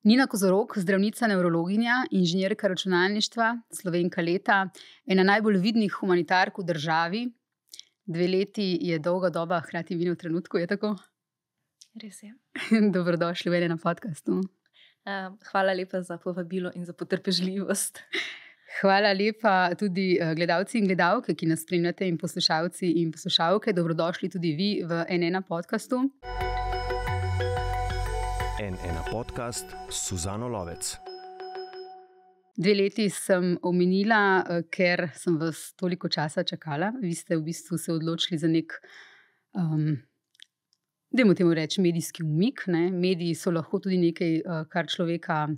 Nina Kozorog, zdravnica, nevrologinja, inženirka računalništva, Slovenka leta, ena najbolj vidnih humanitark v državi. 2 leti je dolga doba, hkrati vino v trenutku, je tako? Res je. Dobrodošli v NN podcastu. Hvala lepa za povabilo in za potrpežljivost. Hvala lepa tudi gledalci in gledalke, ki nas spremljate, in poslušalci in poslušalke. Dobrodošli tudi vi v NN podcastu. NN podcast s Suzano Lovec. 2 leti sem omenila, ker sem vas toliko časa čakala. Vi ste v bistvu se odločili za nek, dajmo temu reči, medijski umik. Ne? Mediji so lahko tudi nekaj, kar človeka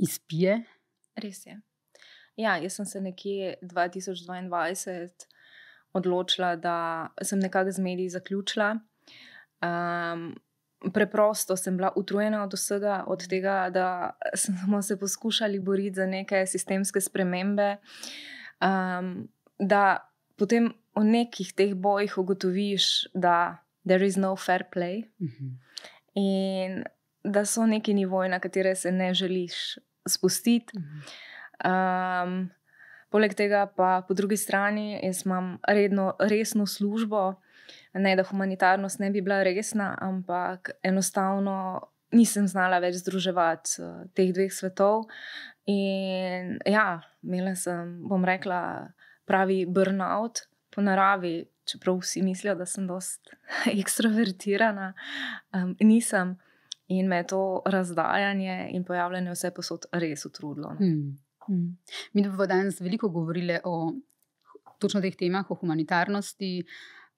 izpije. Res je. Ja, jaz sem se nekje 2022 odločila, da sem nekako z mediji zaključila. Preprosto sem bila utrujena od vsega, od tega, da smo se poskušali boriti za neke sistemske spremembe, da potem v nekih teh bojih ugotoviš, da there is no fair play in da so neki nivoji, na katere se ne želiš spustiti. Poleg tega pa po drugi strani jaz imam resno službo. Ne, da humanitarnost ne bi bila resna, ampak enostavno nisem znala več združevati teh dveh svetov. In ja, imela sem, bom rekla, pravi burnout po naravi, čeprav vsi mislijo, da sem dosti ekstrovertirana. Nisem, in me je to razdajanje in pojavljanje vse posod res utrudilo. Mi bomo danes veliko govorili o točno teh temah, o humanitarnosti,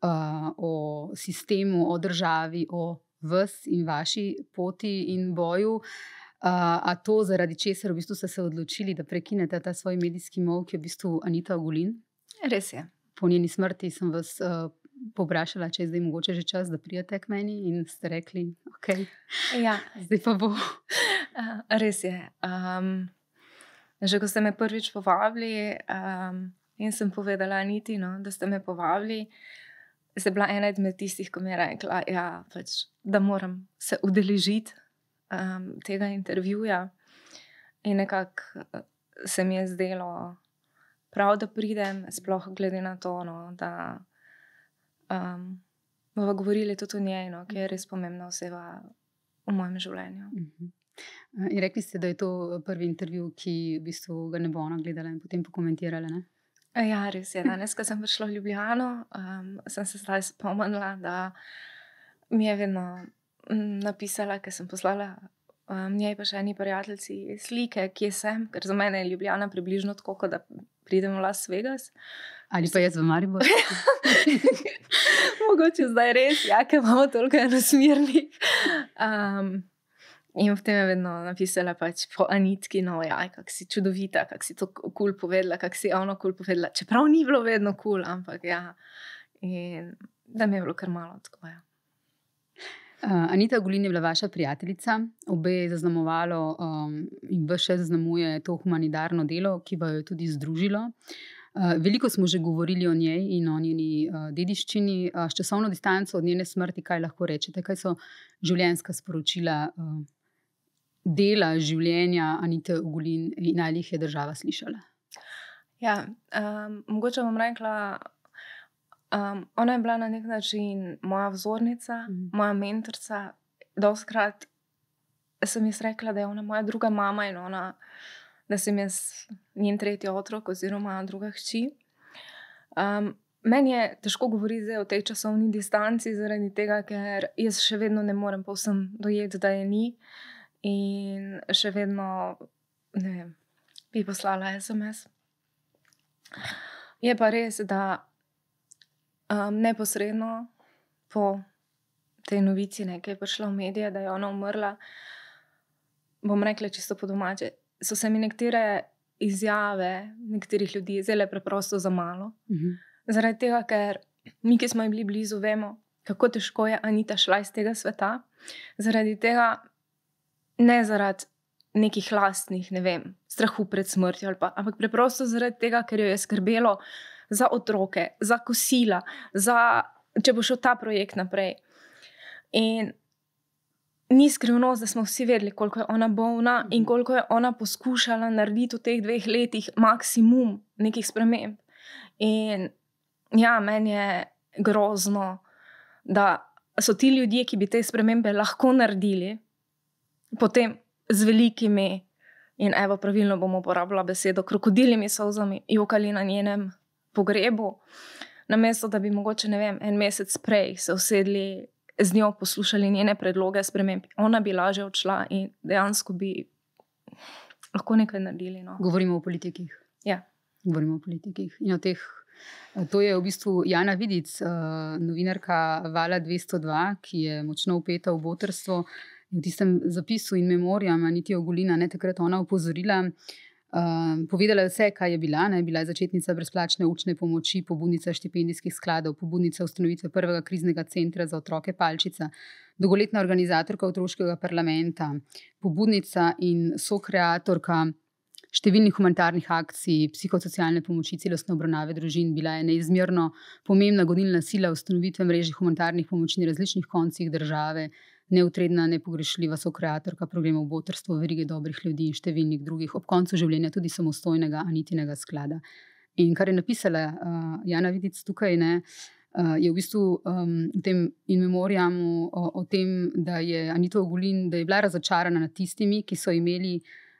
o sistemu, o državi, o vas in vaši poti in boju. A to, zaradi česar v bistvu ste se odločili, da prekinete ta svoj medijski molk, je v bistvu Anita Ogulin? Res je. Po njeni smrti sem vas povprašala, če je zdaj mogoče že čas, da pridete k meni, in ste rekli, ok, Ja, zdaj pa bo. res je. Že ko ste me prvič povabili, in sem povedala Aniti, no, da ste me povabili, ste bila ena izmed tistih, ko mi je rekla, ja, pač, da moram se udeležiti tega intervjuja. In nekako se mi je zdelo prav, da pridem, sploh glede na to, no, da bomo govorili tudi o njej, no, ki je res pomembna oseba v mojem življenju. In rekli ste, da je to prvi intervju, ki v bistvu ga ne bo ona gledala in potem pokomentirala, ne? Ja, res je. Danes, ko sem prišla v Ljubljano, sem se zdaj spomnila, da mi je vedno napisala, ker sem poslala njej pa še eni prijateljici slike, kje sem, ker za mene je Ljubljana približno tako, kot da pridem v Las Vegas. Ali pa jaz v Maribor? Mogoče zdaj res, ja, ker imamo toliko enosmernih. In potem je vedno napisala pač po Anitki, no, ja, kak si čudovita, kak si to cool povedala, kak si ono cool povedala. Čeprav ni bilo vedno cool, ampak ja. In da mi je bilo kar malo tako, ja. Anita Ogulin je bila vaša prijateljica. Obe je zaznamovalo in vas še zaznamuje to humanitarno delo, ki vas je tudi združilo. Veliko smo že govorili o njej in o njeni dediščini. S časovno distanco od njene smrti, kaj lahko rečete? Kaj so življenjska sporočila dela življenja Anite Ogulin in ali jih je država slišala? Ja, mogoče bom rekla, ona je bila na nek način moja vzornica, moja mentorica. Dostikrat sem jaz rekla, da je ona moja druga mama in da sem jaz njen tretji otrok oziroma druga hči. Meni je težko govoriti zdaj o tej časovni distanci, zaradi tega, ker jaz še vedno ne morem povsem dojeti, da je ni. In še vedno, ne vem, bi poslala SMS. Je pa res, da neposredno po tej novici, ki je prišla v medije, da je ona umrla, bom rekla čisto po domače, so se mi nekatere izjave nekaterih ljudi zdele preprosto za malo. Zaradi tega, ker mi, ki smo ji bili blizu, vemo, kako težko je Anita šla iz tega sveta. Zaradi tega, ne zaradi nekih lastnih, ne vem, strahu pred smrtjo ali pa, ampak preprosto zaradi tega, ker jo je skrbelo za otroke, za kosila, za, če bo šel ta projekt naprej. In ni skrivnost, da smo vsi vedeli, koliko je ona bolna in koliko je ona poskušala narediti v teh 2 letih maksimum nekih sprememb. In ja, meni je grozno, da so ti ljudje, ki bi te spremembe lahko naredili, potem z velikimi, in evo, pravilno bomo uporabila besedo, krokodilimi solzami jokali na njenem pogrebu, namesto da bi mogoče, ne vem, en mesec prej se usedli z njo, poslušali njene predloge sprememb. Ona bi lažje odšla in dejansko bi lahko nekaj naredili. No. Govorimo o politikih. Ja. Govorimo o politikih in o teh. To je v bistvu Jana Vidic, novinarka Vala 202, ki je močno vpeta v botrstvo. V tistem zapisu in memorijam Anite Ogulina takrat ona opozorila, povedala je vse, kaj je bila. Bila je začetnica brezplačne učne pomoči, pobudnica štipendijskih skladov, pobudnica ustanovitve prvega kriznega centra za otroke Palčica, dolgoletna organizatorka otroškega parlamenta, pobudnica in sokreatorka številnih humanitarnih akcij, psihosocialne pomoči, celostne obravnave družin. Bila je neizmerno pomembna gonilna sila ustanovitve mreže humanitarnih pomoči na različnih koncih države, neutredna, nepogrešljiva sokreatorka programov botrstvo, verige dobrih ljudi in številnih drugih, ob koncu življenja tudi samostojnega Anitinega sklada. In kar je napisala Jana Vidic tukaj, je v bistvu v tem in memorijamu o tem, da je Anita Ogulin, da je bila razočarana nad tistimi, ki so imeli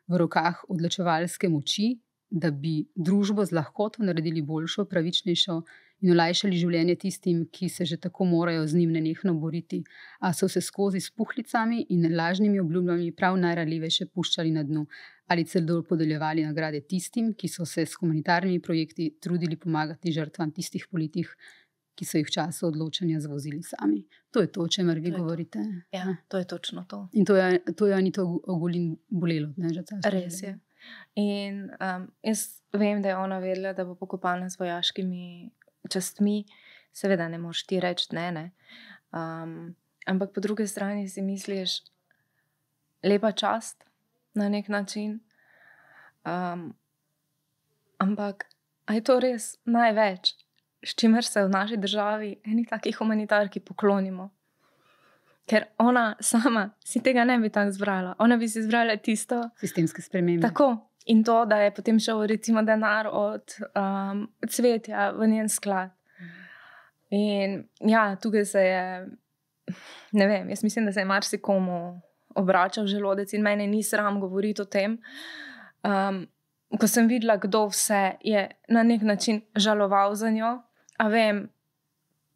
v rokah odločevalske moči, da bi družbo z lahkoto naredili boljšo, pravičnejšo in olajšali življenje tistim, ki se že tako morajo z njim nenehno boriti, a so se skozi s puhlicami in lažnimi obljubami prav najranljivejše puščali na dnu ali celo podeljevali nagrade tistim, ki so se s humanitarnimi projekti trudili pomagati žrtvam tistih politik, ki so jih v času odločanja zvozili sami. To je to, o čemer vi govorite. Ja, to je točno to. In to je Anito Ogulin bolelo. Res je. In jaz vem, da je ona vedela, da bo pokopana z vojaškimi častmi. Seveda ne moš ti reči ne. Ampak po drugi strani si misliš, lepa čast na nek način. Ampak a je to res največ, s čimer se v naši državi eni takih humanitarki poklonimo? Ker ona sama si tega ne bi tako zbrala. Ona bi si izbrala tisto sistemske spremembe. Tako. In to, da je potem šel recimo denar od Cvetja v njen sklad. In ja, tukaj se je, ne vem, jaz mislim, da se je marsikomu obračal želodec in mene ni sram govoriti o tem. Ko sem videla, kdo vse je na nek način žaloval za njo, a vem,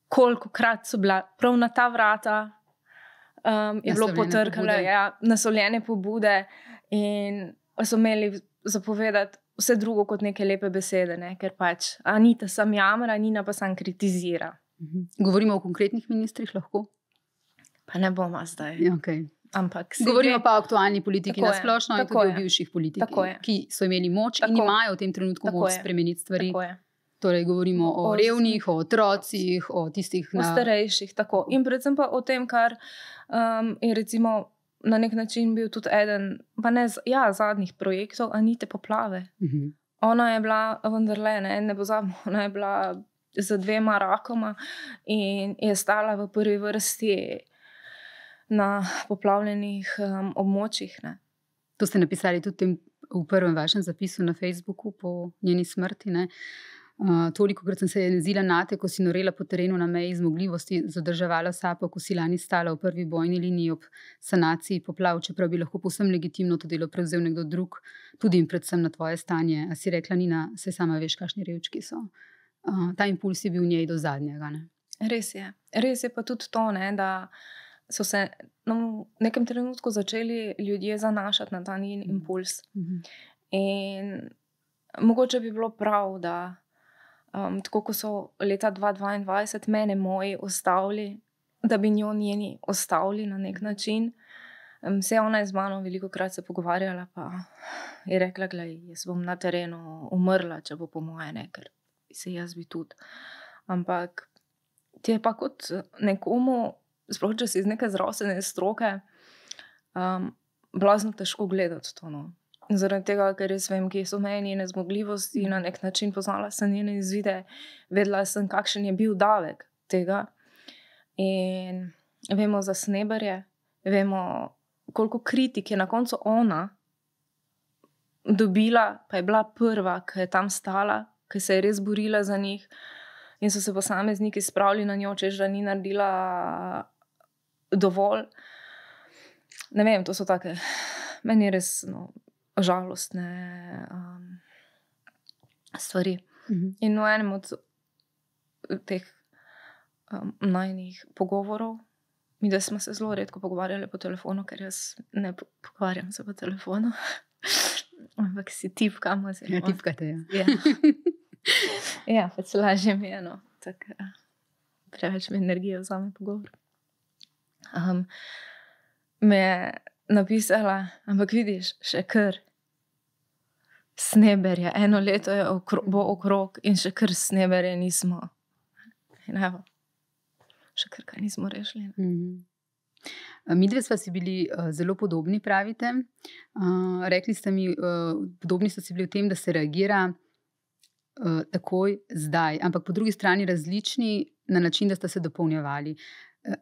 koliko krat so bila prav na ta vrata, je bilo potrkalo, naslovljene pobude in so imeli zapovedati vse drugo kot neke lepe besede, ker pač Anita sam jamra, Nina pa sam kritizira. Govorimo o konkretnih ministrih lahko? Pa ne bomo zdaj. Okay. Ampak govorimo pa o aktualni politiki na splošno in tudi o bivših politikih, ki so imeli moč in imajo v tem trenutku moč spremeniti stvari. Torej govorimo o revnih, o otrocih, o tistih o starejših, tako. In predvsem pa o tem, kar je recimo na nek način bil tudi eden, pa ne, zadnjih projektov Anite poplave. Ona je bila vendarle, ne pozabimo, ona je bila z 2 rakoma in je stala v prvi vrsti na poplavljenih območjih. Ne. To ste napisali tudi v prvem vašem zapisu na Facebooku po njeni smrti. Tolikokrat sem se jezila nate, ko si norela po terenu na meji zmogljivosti, zadrževala sapo, ko si lani stala v prvi bojni liniji ob sanaciji poplav, čeprav bi lahko povsem legitimno to delo prevzel nekdo drug, tudi in predvsem na tvoje stanje. A si rekla, Nina, saj sama veš, kakšni revčki so. Ta impuls je bil v njej do zadnjega. Ne? Res je. Res je pa tudi to, da so se v nekem trenutku začeli ljudje zanašati na ta njen impuls. In mogoče bi bilo prav, da tako ko so leta 2022 mene moji ostavili, da bi njo njeni ostavili na nek način. Se ona je z mano velikokrat se pogovarjala, pa je rekla, glej, jaz bom na terenu umrla, če bo po moje, ker se jaz bi tudi. Ampak ti je pa kot nekomu, sploh če si iz neke zdravstvene stroke, blazno težko gledati to. Zaradi tega, ker jaz vem, kje so meje njene zmogljivosti, na nek način poznala sem njene izvide, vedela sem, kakšen je bil davek tega. In vemo za Sneberje, vemo, koliko kritik je na koncu ona dobila, pa je bila prva, ki je tam stala, ki se je res borila za njih in so se posamezniki spravili na njo, češ da ni naredila dovolj. Ne vem, to so take, meni res žalostne stvari. In v enem od teh najnih pogovorov, mi da smo se zelo redko pogovarjali po telefonu, ker jaz ne pogovarjam se po telefonu, ampak si tipkamo. Ja, tipkate, ja. Ja, pač lažje mi je, tako preveč mi energije vzame pogovor. Me je napisala, ampak vidiš, še kar sneberje, 1 leto je bo okrog in še kar sneberje nismo. In evo, še kar kaj nismo rešili. Midve sva si bili zelo podobni, pravite. Rekli ste mi, podobni so si bili v tem, da se reagira takoj, zdaj, ampak po drugi strani različni na način, da sta se dopolnjevali.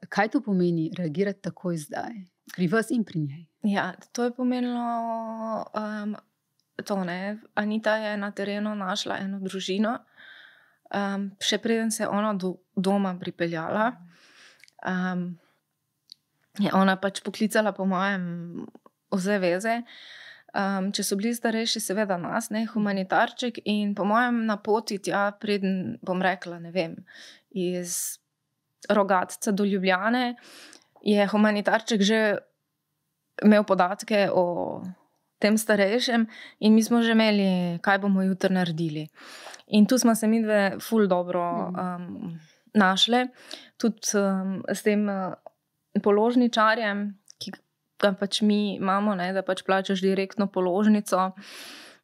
Kaj to pomeni, reagirati takoj, zdaj? Pri vas in pri njej? Ja, to je pomenilo to, ne. Anita je na terenu našla eno družino, še preden se je ona do doma pripeljala. Je ona pač poklicala po mojem vse veze. Če so bili starejši, seveda nas, ne, humanitarček, in po mojem na poti tja, preden, bom rekla, ne vem, iz Rogatca do Ljubljane, je humanitarček že imel podatke o tem starejšem in mi smo že imeli, kaj bomo jutri naredili. In tu smo se midve ful dobro našle. Tudi s tem položničarjem, ki ga pač mi imamo, ne, da pač plačaš direktno položnico,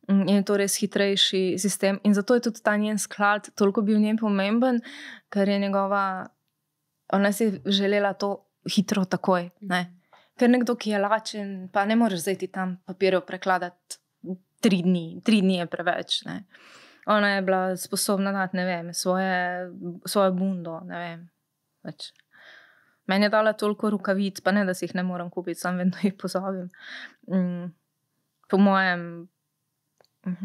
je to res hitrejši sistem. In zato je tudi ta njen sklad toliko bil njen pomemben, ker je ona si je želela to hitro takoj, ne. Ker nekdo, ki je lačen, pa ne moreš zdaj ti tam papirjev prekladati 3 dni. 3 dni je preveč, ne. Ona je bila sposobna dati, ne vem, svojo bundo, ne vem, pač. Meni je dala toliko rokavic, pa ne, da si jih ne morem kupiti, sam vedno jih pozabim. Po mojem,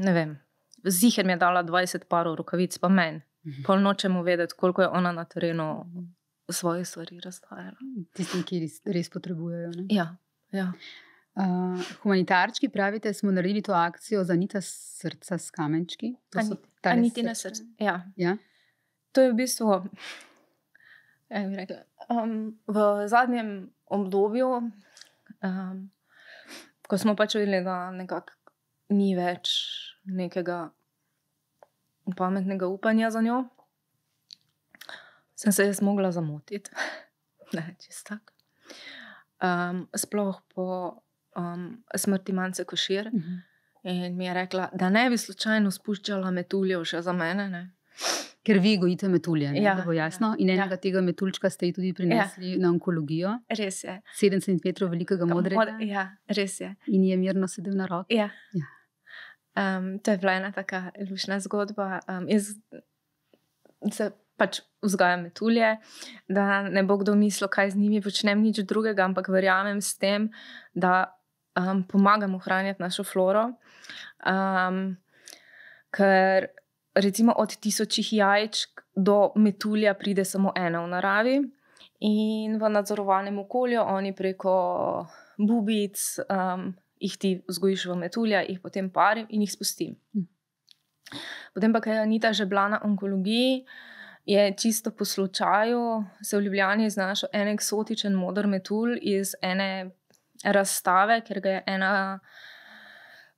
ne vem, ziher mi je dala 20 parov rokavic, pa meni. Pol nočemo vedeti, koliko je ona na terenu svoje stvari razdajala. Tistim, ki res potrebujejo, ne? Ja, ja. Humanitarčki, pravite, smo naredili to akcijo za Anita srca s kamenčki. Anitine srce, ja. Ja? To je v bistvu, bi rekla, v zadnjem obdobju, ko smo pač videli, da nekako ni več nekega pametnega upanja za njo, sem se jaz mogla zamotiti. Ne, čisto tako. Sploh po smrti Mance Košir. In mi je rekla, da ne bi slučajno spuščala metuljev še za mene, ne. Ker vi gojite metulje, ne? Ja, Da bo jasno. In enega tega metuljčka ste ji tudi prinesli na onkologijo. Res je. 7 cm velikega modrega. Ja, res je. In je mirno sedel na roki. Ja. To je bila ena taka lušna zgodba. Jaz se pač vzgajam metulje, da ne bo kdo mislil, kaj z njimi počnem, nič drugega, ampak verjamem s tem, da pomagam ohranjati našo floro. Ker recimo od 1000 jajčk do metulja pride samo ena v naravi in v nadzorovanem okolju oni preko bubic jih ti vzgojiš v metulja, jih potem parim in jih spustim. Potem pa, ker je Anita že bila na onkologiji, je čisto po slučaju se v Ljubljani znašel en eksotičen moder metulj iz ene razstave, ker ga je ena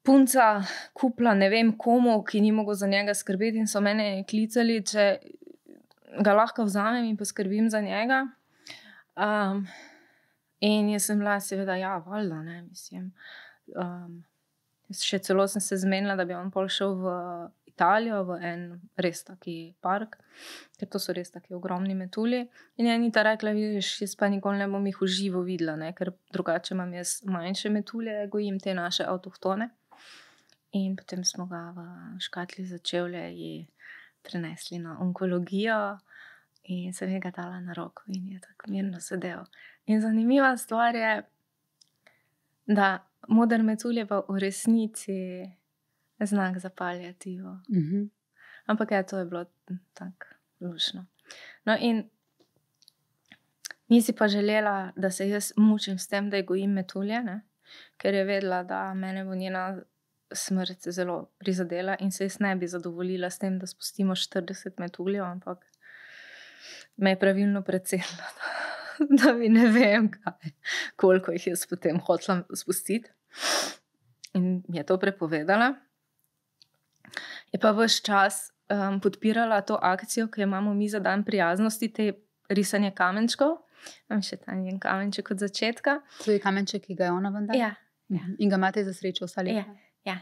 punca kupila ne vem komu, ki ni mogel za njega skrbeti, in so mene klicali, če ga lahko vzamem in poskrbim za njega. In jaz sem bila seveda, ja, valjda, ne, mislim. Še celo sem se zmenila, da bi on pol šel v Italijo, v en res taki park, ker to so res taki ogromni metulji. In je Anita rekla, vidiš, jaz pa nikoli ne bom jih v živo videla, ne, ker drugače imam jaz manjše metulje, gojim te naše avtohtone. In potem smo ga v škatli za čevlje prenesli na onkologijo in sem ga dala na roko in je tako mirno sedel. In zanimiva stvar je, da moder metulj je pa v resnici znak za paliativo. Ampak to je bilo tako lušno. No in nisi pa želela, da se jaz mučim s tem, da gojim metulje, ne? Ker je vedela, da mene bo njena smrt zelo prizadela in se jaz ne bi zadovoljila s tem, da spustimo 40 metuljev, ampak me je pravilno precenila, da mi ne vem, koliko jih jaz potem hotela spustiti. In mi je to prepovedala. Je pa ves čas podpirala to akcijo, ki jo imamo mi za dan prijaznosti, te risanje kamenčkov. Imam še ta njen kamenček od začetka. To je kamenček, ki ga je ona vendar? Ja. In ga imate za srečo vsa leta? Ja.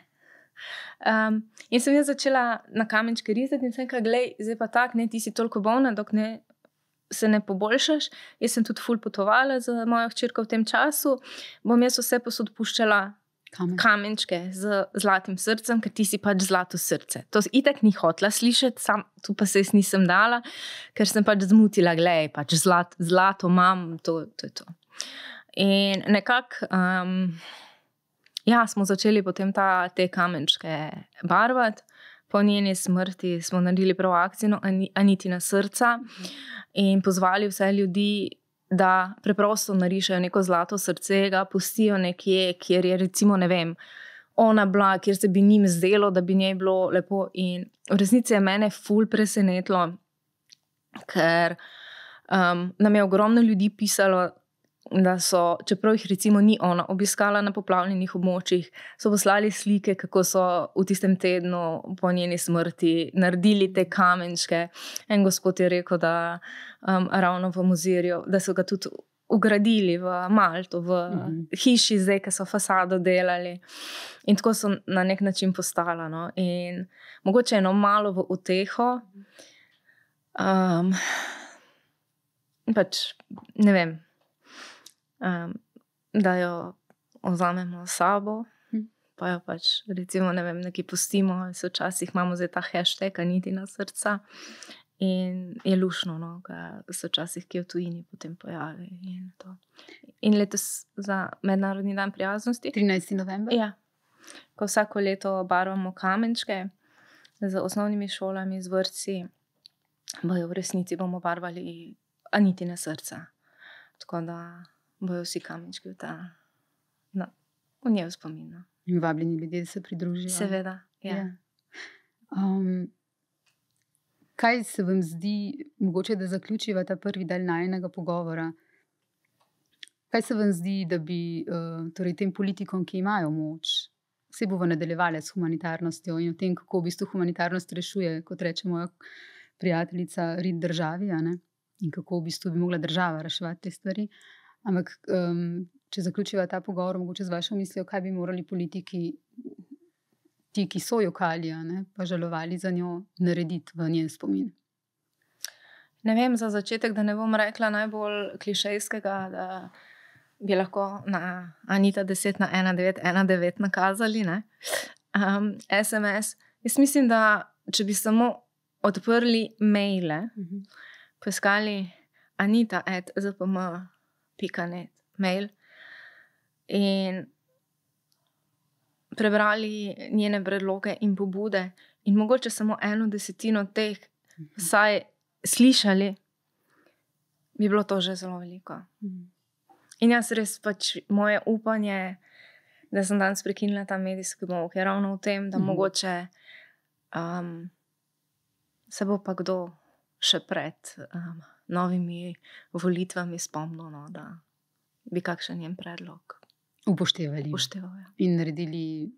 In sem jaz začela na kamenčke risati in sem rekla, glej, zdaj pa tak, ne, ti si toliko bolna, dok se ne poboljšaš. Jaz sem tudi ful potovala z mojo hčerko v tem času. Bom jaz vse posod puščala kamenčke z zlatim srcem, ker ti si pač zlato srce. To itak ni hotla slišati, tu pa se jaz nisem dala, ker sem pač zmutila, glej, pač zlato imam, to je to. In nekako, smo začeli potem te kamenčke barvati. Po njeni smrti smo naredili prav akcijo Anitina srca in pozvali vse ljudi, da preprosto narišejo neko zlato srce, ga pustijo nekje, kjer je recimo, ne vem, ona bila, kjer se bi njim zdelo, da bi njej bilo lepo. In v resnici je mene ful presenetilo, ker nam je ogromno ljudi pisalo, da so, čeprav jih recimo ni ona obiskala na poplavljenih območjih, so poslali slike, kako so v tistem tednu po njeni smrti naredili te kamenčke. En gospod je rekel, da ravno v Mozirju, da so ga tudi ugradili v Malto, v hiši zdaj, ki so fasado delali. In tako so na nek način postala. No? In mogoče eno malo v uteho, pač ne vem, da jo vzamemo s sabo, pa jo pač recimo, ne vem, nekaj pustimo, se včasih imamo zdaj ta hashtag Anitina srca in je lušno, no, da se včasih kje v tujini potem pojavi in to. In letos za Mednarodni dan prijaznosti 13. november? Ja, ko vsako leto barvamo kamenčke z osnovnimi šolami, z vrtci, bojo v resnici bomo barvali Anitine srca. Tako da bojo vsi kamenčki v njej v spominu. In vabljeni ljudje se pridružijo. Seveda, ja. Kaj se vam zdi, mogoče da zaključiva ta prvi del najinega pogovora, kaj se vam zdi, da bi torej tem politikom, ki imajo moč, se bomo nadaljevali s humanitarnostjo in o tem, kako v bistvu humanitarnost rešuje, kot reče moja prijateljica, rit državi, ne? In kako v bistvu bi mogla država reševati te stvari. Ampak, če zaključiva ta pogovor, mogoče z vašo mislijo, kaj bi morali politiki, ti, ki so jokali, pa žalovali za njo, narediti v njen spomin? Ne vem, za začetek, da ne bom rekla najbolj klišejskega, da bi lahko na Anita 10 na 1919 nakazali, ne? SMS. Jaz mislim, da če bi samo odprli maile, poiskali anita@zpm.net mail in prebrali njene predloge in pobude in mogoče samo 1/10 teh vsaj slišali, bi bilo to že zelo veliko. In jaz res pač moje upanje, da sem danes prekinila ta medijski molk, je ravno v tem, da mogoče se bo pa kdo še pred novimi volitvami spomnil, no, da bi kakšen njen predlog upoštevali. In naredili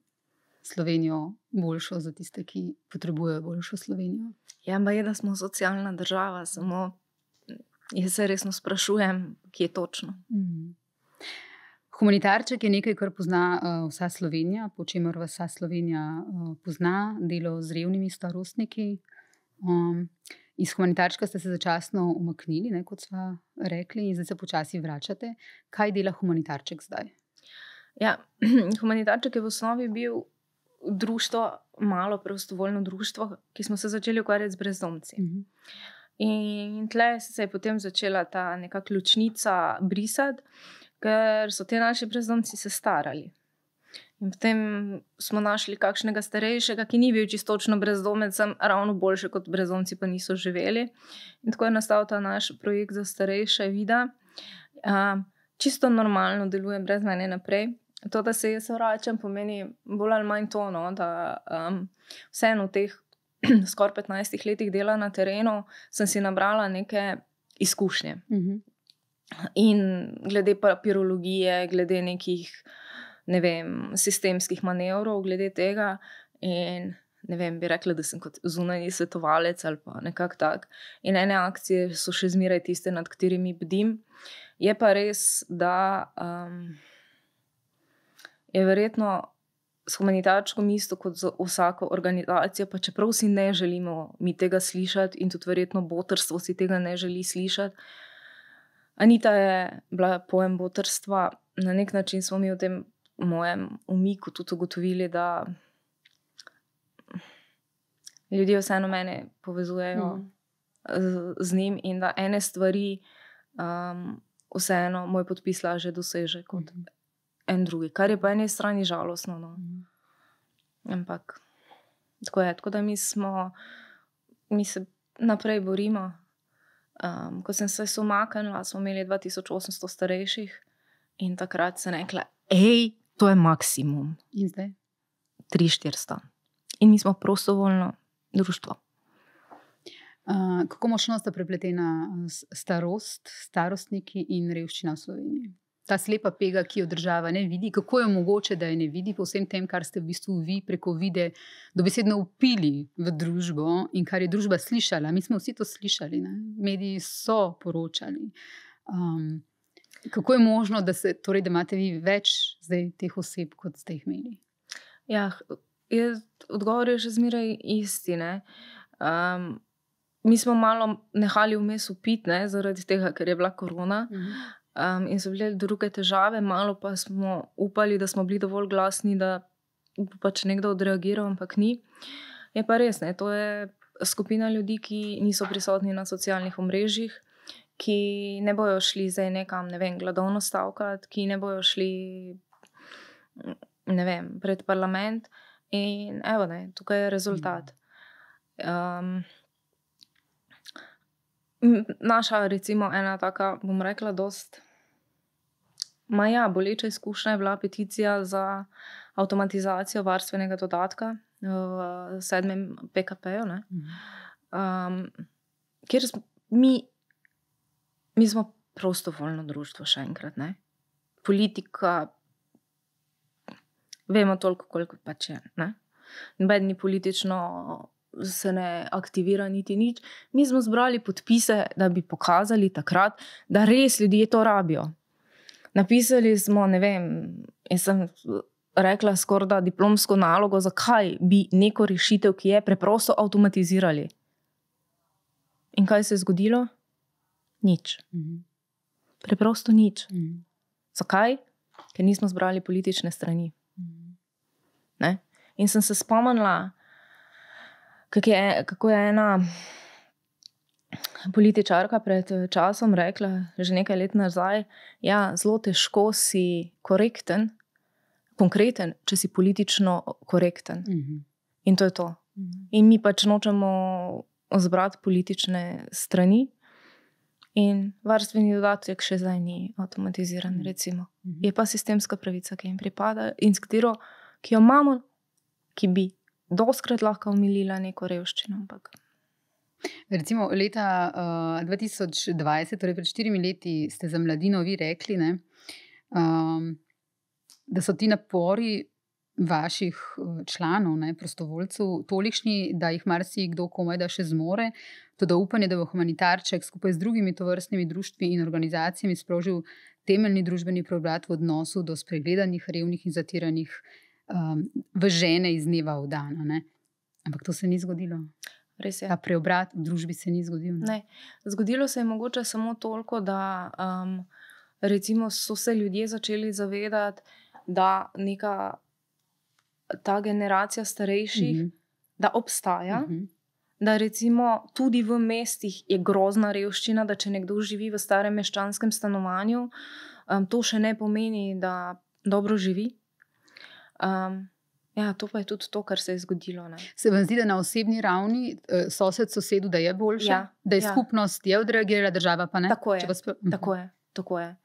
Slovenijo boljšo za tiste, ki potrebujejo boljšo Slovenijo. Ja, pa je, da smo socialna država, samo jaz se resno sprašujem, kje točno. Humanitarček je nekaj, kar pozna vsa Slovenija, po čemer vas vsa Slovenija pozna, delo z revnimi starostniki. Iz humanitarčka ste se začasno umaknili, ne, kot sva rekli, in zdaj se počasi vračate. Kaj dela humanitarček zdaj? Ja, humanitarček je v osnovi bil društvo, malo prostovoljno društvo, ki smo se začeli ukvarjati z brezdomci. In tle se je potem začela ta neka ključnica brisati, ker so te naši brezdomci se starali. In potem smo našli kakšnega starejšega, ki ni bil čistočno brezdomec, ravno boljše kot brezdomci pa niso živeli. In tako je nastal ta naš projekt za starejše Vida. Čisto normalno deluje brez mene naprej. To, da se jaz vračam, pomeni bolj ali manj to, no, da vseeno v teh skoraj 15 letih dela na terenu sem si nabrala neke izkušnje. In glede papirologije, glede nekih, ne vem, sistemskih manevrov, glede tega. In ne vem, bi rekla, da sem kot zunanji svetovalec ali pa nekako tak. In ene akcije so še zmeraj tiste, nad katerimi bdim. Je pa res, da je verjetno s humanitarčkom isto kot za vsako organizacijo, pa čeprav si ne želimo mi tega slišati in tudi verjetno botrstvo si tega ne želi slišati. Anita je bila pojem botrstva, na nek način smo mi v tem mojem umiku tudi ugotovili, da ljudje vseeno mene povezujejo z njim in da ene stvari vseeno moj podpis lažje doseže kot en drugi, kar je po eni strani žalostno. No. Ampak tako je, tako da mi se naprej borimo. Ko sem se umaknila, smo imeli 2800 starejših in takrat sem rekla, to je maksimum. In zdaj? 300-400. In mi smo prostovoljno društvo. Kako močno sta prepletena starost, starostniki in revščina v Sloveniji? Ta slepa pega, ki jo država ne vidi, kako je mogoče, da je ne vidi po vsem tem, kar ste v bistvu vi preko vide dobesedno vpili v družbo in kar je družba slišala. Mi smo vsi to slišali, ne? Mediji so poročali. Kako je možno, da imate vi več zdaj teh oseb, kot ste jih imeli? Ja, odgovor je že zmeraj isti, ne? Mi smo malo nehali vmes upiti, ne, zaradi tega, ker je bila korona. In so bile druge težave, malo pa smo upali, da smo bili dovolj glasni, da bo pač nekdo odreagiral, ampak ni. Je pa res, ne, to je skupina ljudi, ki niso prisotni na socialnih omrežjih, ki ne bojo šli zdaj nekam, ne vem, gladovno stavkati, ki ne bojo šli, ne vem, pred parlament. In evo, ne, tukaj je rezultat. Naša, recimo, ena taka, bom rekla, dost boleča izkušnja je bila peticija za avtomatizacijo varstvenega dodatka v 7. PKP-ju, ne? Kjer mi smo prostovoljno društvo, še enkrat, ne? Politika, vemo toliko, koliko pač je, ne? Noben ni politično se ne aktivira niti nič. Mi smo zbrali podpise, da bi pokazali takrat, da res ljudje to rabijo. Napisali smo, ne vem, jaz sem rekla skoraj da diplomsko nalogo, zakaj bi neko rešitev, ki je, preprosto avtomatizirali. In kaj se je zgodilo? Nič. Preprosto nič. Zakaj? Ker nismo zbrali politične strani. Ne? In sem se spomnila, kako je ena političarka pred časom rekla, že nekaj let nazaj, ja, zelo težko si konkreten, če si politično korekten. In to je to. In mi pač nočemo zbrati politične strani in varstveni dodatek še zdaj ni avtomatiziran, recimo. Je pa sistemska pravica, ki jim pripada in s katero, ki jo imamo, ki bi dostkrat lahko omilila neko revščino, ampak. Recimo leta 2020, torej pred 4 leti, ste za Mladino vi rekli, ne, da so ti napori vaših članov, ne, prostovoljcev, tolikšni, da jih marsikdo komaj da še zmore, toda upanje, da bo humanitarček skupaj z drugimi tovrstnimi društvi in organizacijami sprožil temeljni družbeni preobrat v odnosu do spregledanih, revnih in zatiranih v žene iz dneva v dan. Ne. Ampak to se ni zgodilo. Res je. Ta preobrat v družbi se ni zgodil. Ne. Zgodilo se je mogoče samo toliko, da recimo so se ljudje začeli zavedati, da neka ta generacija starejših, da obstaja, da recimo tudi v mestih je grozna revščina, da če nekdo živi v starem meščanskem stanovanju, to še ne pomeni, da dobro živi. Ja, to pa je tudi to, kar se je zgodilo. Ne. Se vam zdi, da na osebni ravni sosed sosedu, da je boljše? Ja, da je ja. skupnost je odreagirala, država pa ne? Tako je, tako je.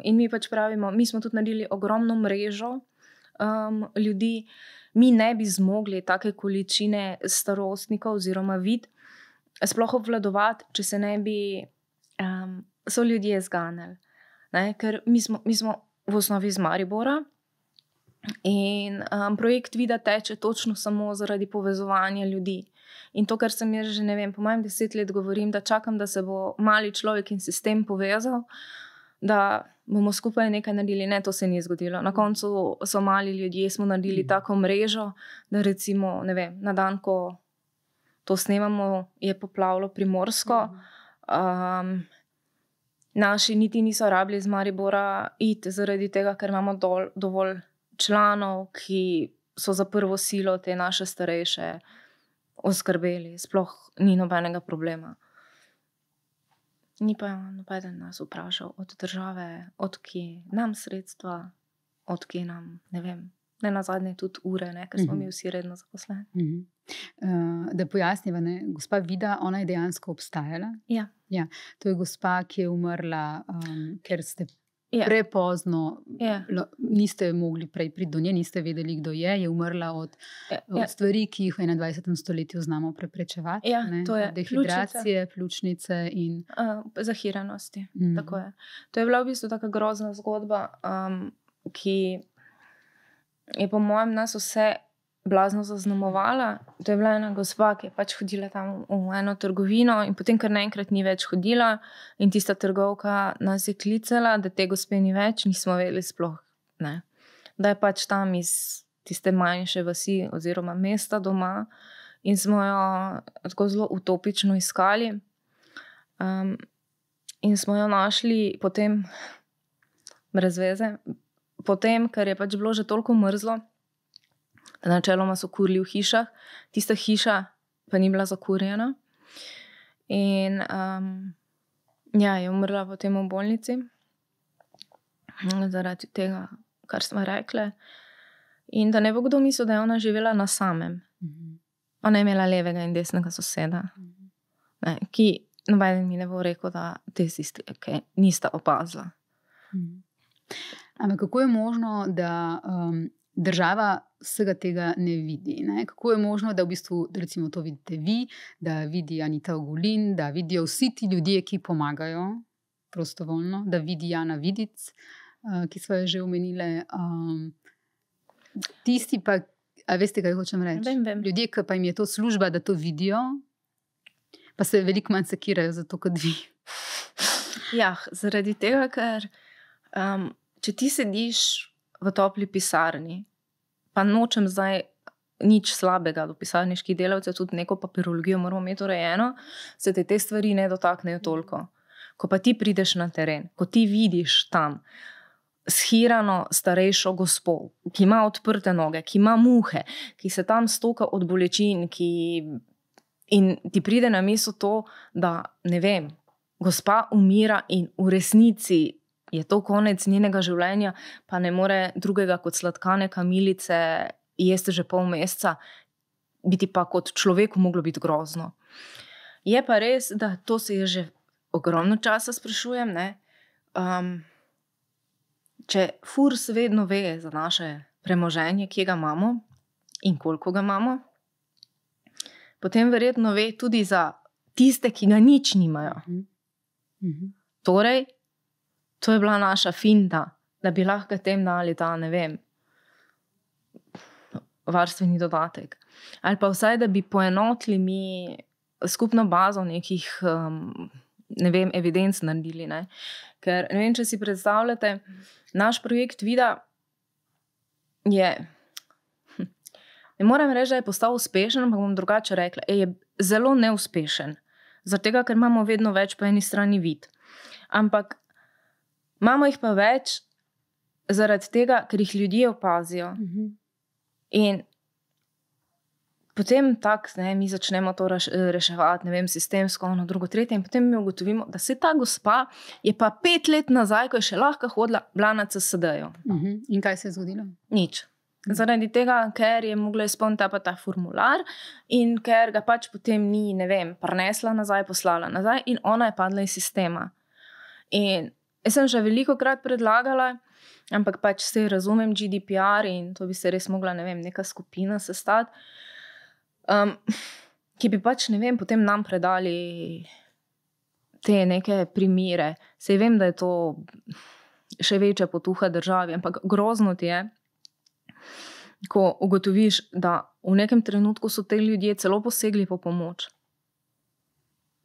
In mi pač pravimo, mi smo tudi naredili ogromno mrežo ljudi, mi ne bi zmogli take količine starostnikov oziroma vid sploh obvladovati, če se ne bi so ljudje zganili. Ne? Ker mi smo v osnovi iz Maribora in projekt Vida teče točno samo zaradi povezovanja ljudi. In to, kar sem jaz že, ne vem, po mojem 10 let govorim, da čakam, da se bo mali človek in sistem povezal, da bomo skupaj nekaj naredili. Ne, to se ni zgodilo. Na koncu so mali ljudje, smo naredili tako mrežo, da recimo, ne vem, na dan, ko to snemamo, je poplavilo Primorsko. Naši niti niso rabili iz Maribora iti zaradi tega, ker imamo dovolj članov, ki so za prvo silo te naše starejše oskrbeli. Sploh ni nobenega problema. Ni pa nobeden nas vprašal od države, od kje nam sredstva, od kje nam, ne vem, ne nazadnje tudi ure, ne, ker smo mi vsi redno zaposleni. Da pojasniva, ne, gospa Vida, ona je dejansko obstajala? Ja. Ja. To je gospa, ki je umrla, ker ste prepozno, niste mogli prej priti do nje, niste vedeli, kdo je umrla od stvari, ki jih v 21. stoletju znamo preprečevati. Ja, to je dehidracije, pljučnice in zahiranosti. Tako je. To je bila v bistvu taka grozna zgodba, ki je po mojem nas vse blazno zaznamovala. To je bila ena gospa, ki je pač hodila tam v eno trgovino in potem kar naenkrat ni več hodila in tista trgovka nas je klicala, da te gospe ni več, nismo vedeli sploh, ne. Da je pač tam iz tiste manjše vasi oziroma mesta doma in smo jo tako zelo utopično iskali. In smo jo našli potem brez veze, potem, ker je pač bilo že toliko mrzlo, načeloma so kurili v hišah, tista hiša pa ni bila zakurjena in je umrla potem v bolnici zaradi tega, kar smo rekli. In da ne bo kdo mislil, da je ona živela na samem. Ona je imela levega in desnega soseda, ne, ki nobeden mi ne bo rekel, da te stike nista opazila. Ampak kako je možno, da država vsega tega ne vidi? Ne? Kako je možno, da v bistvu, recimo, to vidite vi, da vidi Anita Ogulin, da vidijo vsi ti ljudje, ki pomagajo prostovoljno, da vidi Jana Vidic, ki smo jo že omenile. Tisti pa, a veste, kaj hočem reči? Vem. Ljudje, ki pa jim je to služba, da to vidijo, pa se veliko manj sekirajo za to, kot vi. Ja, zaradi tega, ker če ti sediš v topli pisarni, pa nočem zdaj nič slabega do pisarniških delavcev, tudi neko papirologijo moramo imeti urejeno, se te stvari ne dotaknejo toliko. Ko pa ti prideš na teren, ko ti vidiš tam shirano starejšo gospo, ki ima odprte noge, ki ima muhe, ki se tam stoka od bolečin, in ti pride na misel to, da, ne vem, gospa umira in v resnici je to konec njenega življenja, pa ne more drugega kot sladkane kamilice jesti že pol meseca, biti pa kot človeku moglo biti grozno. Je pa res, da to se je že ogromno časa sprašujem, ne. Če FURS vedno ve za naše premoženje, kje ga imamo in koliko ga imamo, potem verjetno ve tudi za tiste, ki ga nič nimajo. Torej, to je bila naša finta, da bi lahko tem dali ta, ne vem, varstveni dodatek. Ali pa vsaj, da bi poenotili mi skupno bazo nekih, ne vem, evidenc naredili, ne. Ker, ne vem, če si predstavljate, naš projekt Vida je, ne morem reči, da je postal uspešen, ampak bom drugače rekla, je zelo neuspešen. Zaradi tega, ker imamo vedno več po eni strani vid. Ampak imamo jih pa več zaradi tega, ker jih ljudje opazijo. In potem mi začnemo to reševati, ne vem, sistemsko, ono, drugo, tretje, in potem mi ugotovimo, da se ta gospa je pa 5 let nazaj, ko je še lahko hodila, bila na CSD-ju. In kaj se je zgodilo? Nič. Zaradi tega, ker je mogla izpolniti ta formular in ker ga pač potem ni, ne vem, prinesla nazaj, poslala nazaj in ona je padla iz sistema. In jaz sem že velikokrat predlagala, ampak pač se razumem GDPR in to bi se res mogla, ne vem, neka skupina sestati, ki bi pač, ne vem, potem nam predali te neke primere. Sej vem, da je to še večja potuha državi, ampak grozno ti je, ko ugotoviš, da v nekem trenutku so te ljudje celo posegli po pomoč.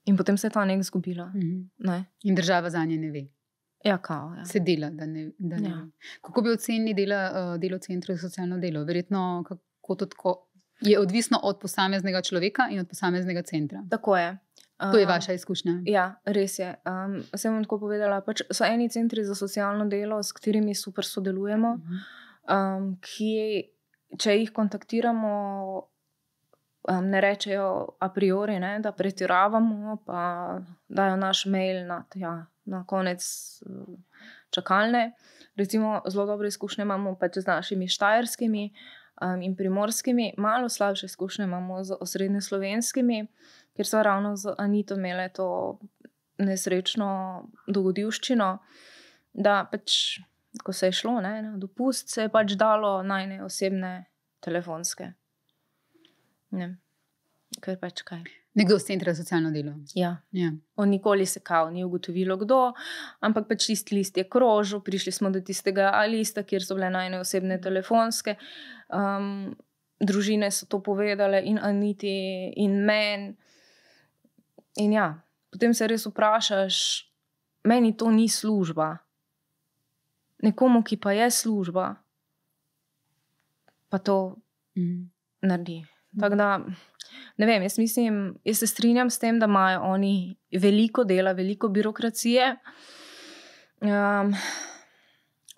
In potem se je ta nek zgubila. Ne? In država zanje ne ve. Ja, kao. Ja. Se dela, da ne ve. Kako bi ocenili delo centrov za socialno delo? Verjetno je odvisno od posameznega človeka in od posameznega centra. Tako je. To je vaša izkušnja. Ja, res je. Sem vam tako povedala, pač so eni centri za socialno delo, s katerimi super sodelujemo, ki, če jih kontaktiramo, ne rečejo a priori, ne, da pretiravamo, pa dajo naš mail na konec čakalne. Recimo, zelo dobre izkušnje imamo pač z našimi štajerskimi in primorskimi, malo slabše izkušnje imamo z osrednjeslovenskimi, ker so ravno z Anito imele to nesrečno dogodivščino, da pač, ko se je šlo na dopust, se je pač dalo najne osebne telefonske. Ne. Ker pač kaj. Nekdo z centra za socialno delo. Ja. On nikoli se ni ugotovilo kdo, ampak pač tisti list je krožil, prišli smo do tistega lista, kjer so bile najne osebne telefonske. Družine so to povedale in Aniti in meni. In ja, potem se res vprašaš, meni to ni služba. Nekomu, ki pa je služba, pa to naredi. Tako da, ne vem, jaz se strinjam s tem, da imajo oni veliko dela, veliko birokracije.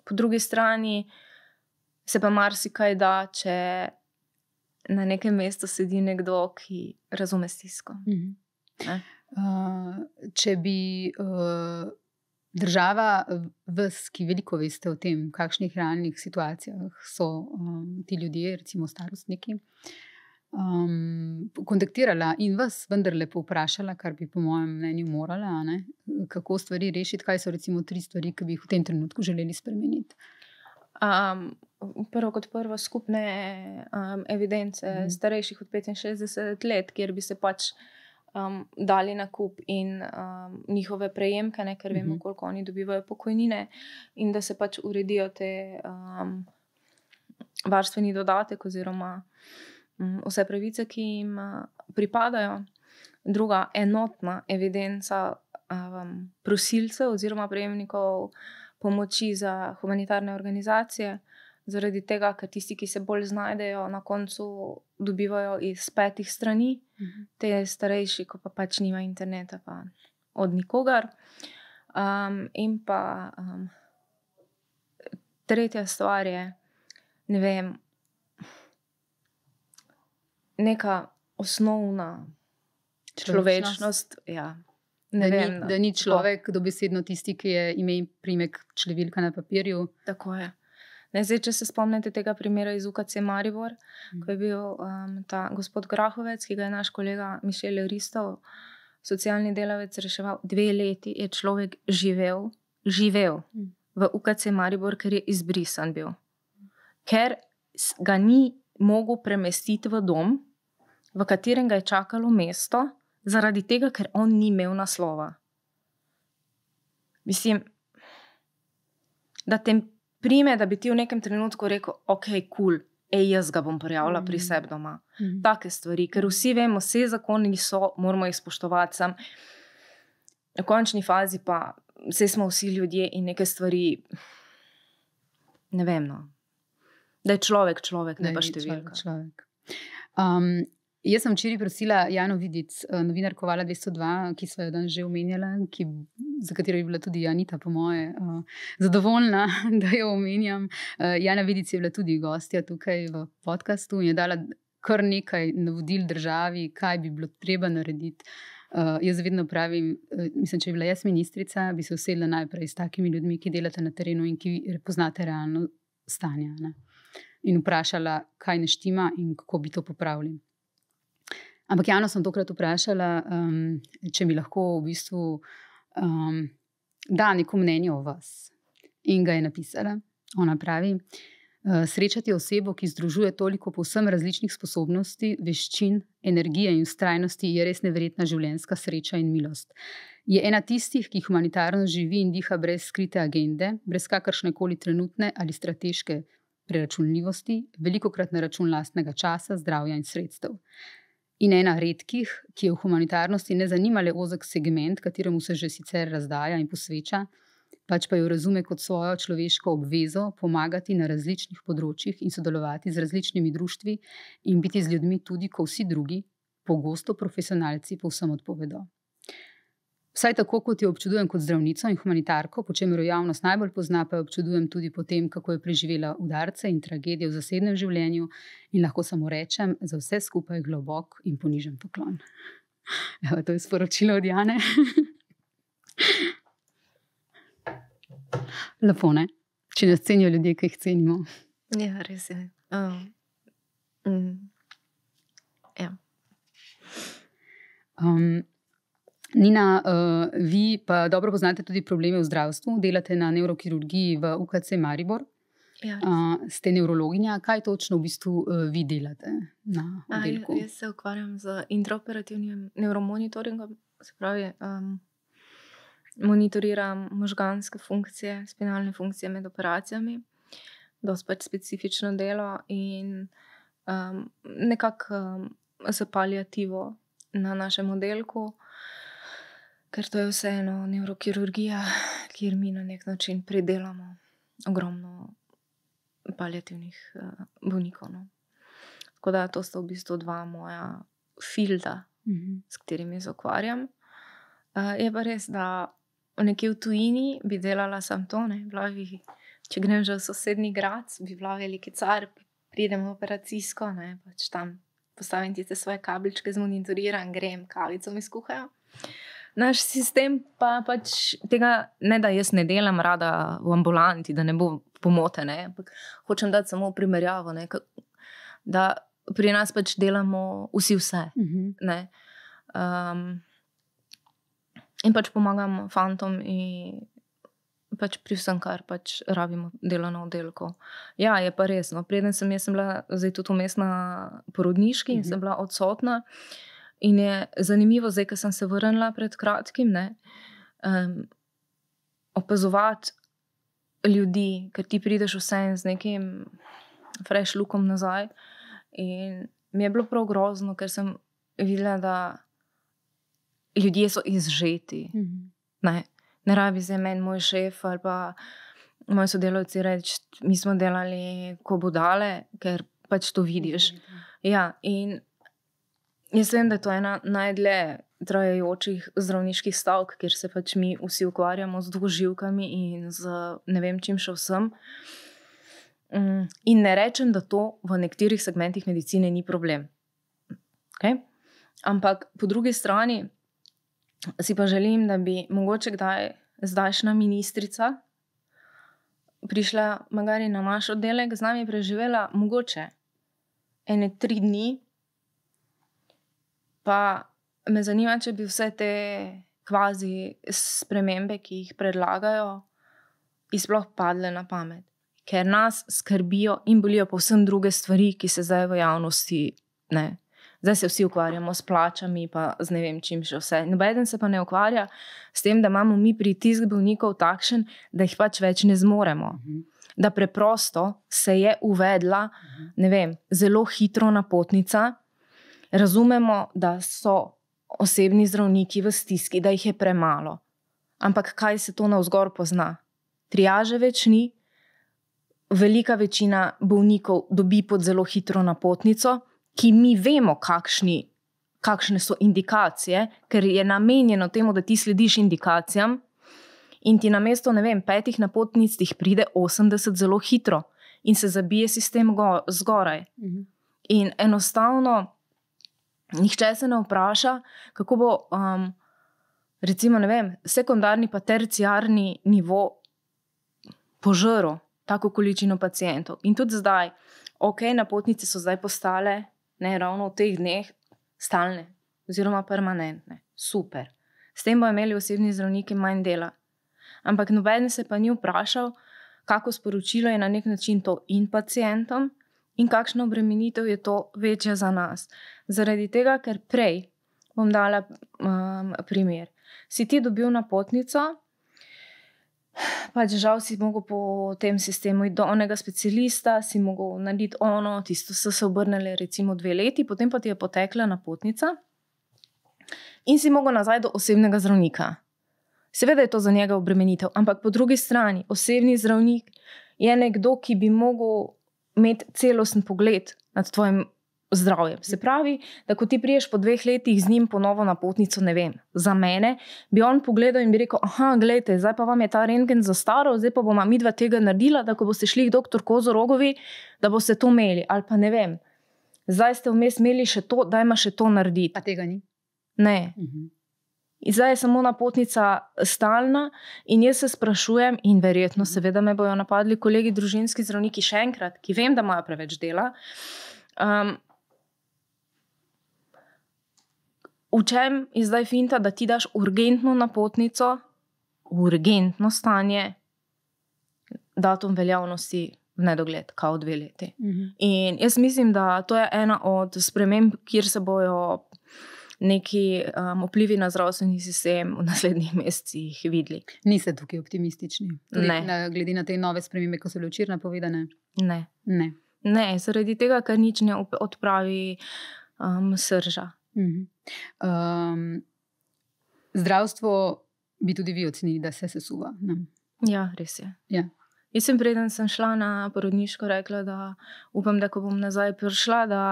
Po drugi strani se pa marsikaj da, če na nekem mestu sedi nekdo, ki razume stisko. Če bi država, ki veliko veste o tem, v kakšnih realnih situacijah so ti ljudje, recimo starostniki, kontaktirala in vas vendarle povprašala, kar bi po mojem mnenju morala, kako stvari rešiti, kaj so recimo 3 stvari, ki bi jih v tem trenutku želeli spremeniti? Prvo kot prvo skupne evidence starejših od 65 let, kjer bi se pač dali na kup in njihove prejemke, ker vemo, koliko oni dobivajo pokojnine, in da se pač uredijo te varstveni dodatek oziroma vse pravice, ki jim pripadajo. Druga, enotna evidenca prosilcev oziroma prejemnikov pomoči za humanitarne organizacije, zaradi tega, ker tisti, ki se bolj znajdejo, na koncu dobivajo iz 5 strani, te starejši, ko pa pač nima interneta, pa od nikogar. In pa tretja stvar je, ne vem, neka osnovna človečnost. Ja. Da ni človek dobesedno tisti, ki je ime in priimek številka na papirju. Tako je. Zdaj, če se spomnite tega primera iz UKC Maribor, ko je bil ta gospod Grahovec, ki ga je naš kolega Mišel Ristov, socialni delavec, reševal 2 leti, je človek živel v UKC Maribor, ker je izbrisan bil. Ker ga ni mogel premestiti v dom, v katerem ga je čakalo mesto, zaradi tega, ker on ni imel naslova. Mislim, da te prime, da bi ti v nekem trenutku rekel, ok, cool, jaz ga bom prijavila pri sebi doma. Take stvari, ker vsi vemo, vse zakoni so, moramo jih spoštovati, sam v končni fazi pa vse smo vsi ljudje in neke stvari, ne vem, da je človek, ne pa številka. Jaz sem včeraj prosila Jano Vidic, novinarko Vala 202, ki sva jo danes že omenjala, za katero je bila tudi Anita, po moje, zadovoljna, da jo omenjam. Jana Vidic je bila tudi gostja tukaj v podcastu in je dala kar nekaj navodil državi, kaj bi bilo treba narediti. Jaz vedno pravim, mislim, če bi bila jaz ministrica, bi se usedla najprej s takimi ljudmi, ki delate na terenu in ki poznate realno stanje, ne? In vprašala, kaj ne štima in kako bi to popravili. Ampak Jano sem tokrat vprašala, če mi lahko v bistvu da neko mnenje o vas. In ga je napisala. Ona pravi, srečati osebo, ki združuje toliko povsem različnih sposobnosti, veščin, energije in vztrajnosti, je res neverjetna življenjska sreča in milost. Je ena tistih, ki humanitarno živi in diha brez skrite agende, brez kakršnekoli trenutne ali strateške preračunljivosti, velikokrat na račun lastnega časa, zdravja in sredstev. In ena redkih, ki je v humanitarnosti ne zanima le ozek segment, kateremu se že sicer razdaja in posveča, pač pa jo razume kot svojo človeško obvezo pomagati na različnih področjih in sodelovati z različnimi društvi in biti z ljudmi tudi, ko vsi drugi, pogosto profesionalci, povsem odpovedo. Vsaj tako, kot jo občudujem kot zdravnico in humanitarko, po čemer jo javnost najbolj pozna, pa jo občudujem tudi po tem, kako je preživela udarce in tragedije v zasebnem življenju in lahko samo rečem, za vse skupaj globok in ponižen poklon. Evo, to je sporočilo od Jane. Lepo, ne? Če nas cenijo ljudje, ki jih cenimo. Ja, res je. Ja. Nina, vi pa dobro poznate tudi probleme v zdravstvu, delate na nevrokirurgiji v UKC Maribor. Ja, ste nevrologinja. Kaj točno v bistvu vi delate na oddelku? Jaz se ukvarjam z intraoperativnim nevromonitoringom, se pravi, monitoriram možganske funkcije, spinalne funkcije med operacijami. Dosti pač specifično delo in nekako z paliativo na našem oddelku, ker to je vseeno nevrokirurgija, kjer mi na nek način pridelamo ogromno paliativnih bolnikov. No. Tako da to sta v bistvu dva moja filda, s katerimi se ukvarjam. Je pa res, da nekje v tujini bi delala sam to, ne? Če grem že v sosednji grad, bi bila veliki car, pridem v operacijsko, ne? Pač tam postavim tiste svoje kabelčke, zmonitoriram, grem, kavico mi skuhajo. Naš sistem pa pač tega, ne da jaz ne delam rada v ambulanti, da ne bo pomote, ne? Ampak hočem dati samo primerjavo, ne? Da pri nas pač delamo vsi vse. Ne? In pač pomagam fantom in pač pri vsem, kar pač rabimo delo na oddelku. Ja, je pa res, no, preden sem bila zdaj tudi vmes na porodniški in sem bila odsotna. In je zanimivo, zdaj, ko sem se vrnila pred kratkim, ne, opazovati ljudi, ker ti prideš vseeno z nekim fresh lookom nazaj. In mi je bilo prav grozno, ker sem videla, da ljudje so izžeti. Ne rabi zdaj meni moj šef ali pa moji sodelavci reči, mi smo delali ko budale, ker pač to vidiš. Ja, in jaz vem, da je to ena najdlje trajajočih zdravniških stavk, kjer se pač mi vsi ukvarjamo z dvoživkami in z ne vem čim še vsem. In ne rečem, da to v nekaterih segmentih medicine ni problem. Okay? Ampak po drugi strani si pa želim, da bi mogoče kdaj zdajšnja ministrica prišla magari na naš oddelek, z nami preživela mogoče 3 dni. Pa me zanima, če bi vse te kvazi spremembe, ki jih predlagajo, sploh padle na pamet. Ker nas skrbijo in bolijo povsem druge stvari, ki se zdaj v javnosti, ne. Zdaj se vsi ukvarjamo s plačami, pa z ne vem čim še vse. Nobeden se pa ne ukvarja s tem, da imamo mi pritisk bolnikov takšen, da jih pač več ne zmoremo. Da preprosto se je uvedla, ne vem, zelo hitro napotnica. Razumemo, da so osebni zdravniki v stiski, da jih je premalo. Ampak kaj se to navzgor pozna? Triaže več ni, velika večina bolnikov dobi pod zelo hitro napotnico, ki mi vemo, kakšne so indikacije, ker je namenjeno temu, da ti slediš indikacijam in ti namesto, ne vem, 5 napotnic tih pride 80 zelo hitro in se zabije sistem zgoraj. In enostavno nihče se ne vpraša, kako bo recimo, ne vem, sekundarni pa terciarni nivo požrl tako količino pacientov. In tudi zdaj, napotnice so zdaj postale, ne ravno v teh dneh, stalne oziroma permanentne. Super. S tem bo imeli osebni zdravniki manj dela. Ampak noben se pa ni vprašal, kako sporočilo je na nek način to in pacientom in kakšna obremenitev je to večja za nas. Zaradi tega, ker prej, bom dala primer, si ti dobil napotnico, pač žal si mogel po tem sistemu iti do onega specialista, si mogel narediti tisto so se obrnili recimo 2 leti, potem pa ti je potekla napotnica in si mogel nazaj do osebnega zdravnika. Seveda je to za njega obremenitev, ampak po drugi strani, osebni zdravnik je nekdo, ki bi mogel imeti celosten pogled nad tvojim zdravjem. Se pravi, da ko ti priješ po 2 letih z njim po novo napotnico, ne vem, za mene, bi on pogledal in bi rekel, glejte, zdaj pa vam je ta rentgen zastaral, zdaj pa bomo midva tega naredila, da ko boste šli k doktor Kozorogovi, da boste to imeli. Ali pa ne vem, zdaj ste vmes imeli še to, dajma še to narediti. Pa tega ni? Ne. In zdaj je samo napotnica stalna in jaz se sprašujem in verjetno seveda me bojo napadli kolegi družinski zdravniki še enkrat, ki vem, da imajo preveč dela. V čem je zdaj finta, da ti daš urgentno napotnico, urgentno stanje, datum veljavnosti v nedogled, kao 2 leti. In jaz mislim, da to je ena od sprememb, kjer se bojo neki vplivi na zdravstveni sistem v naslednjih mesecih videli. Niste tukaj optimistični? Ne. Glede na te nove spremembe, ko so bile včeraj napovedane? Ne. Ne. Ne, zaradi tega, ker nič ne odpravi srža. Zdravstvo bi tudi vi ocenili, da se sesuva? Ne? Ja, res je. Ja. Jaz sem preden sem šla na porodniško rekla, da upam, da ko bom nazaj prišla, da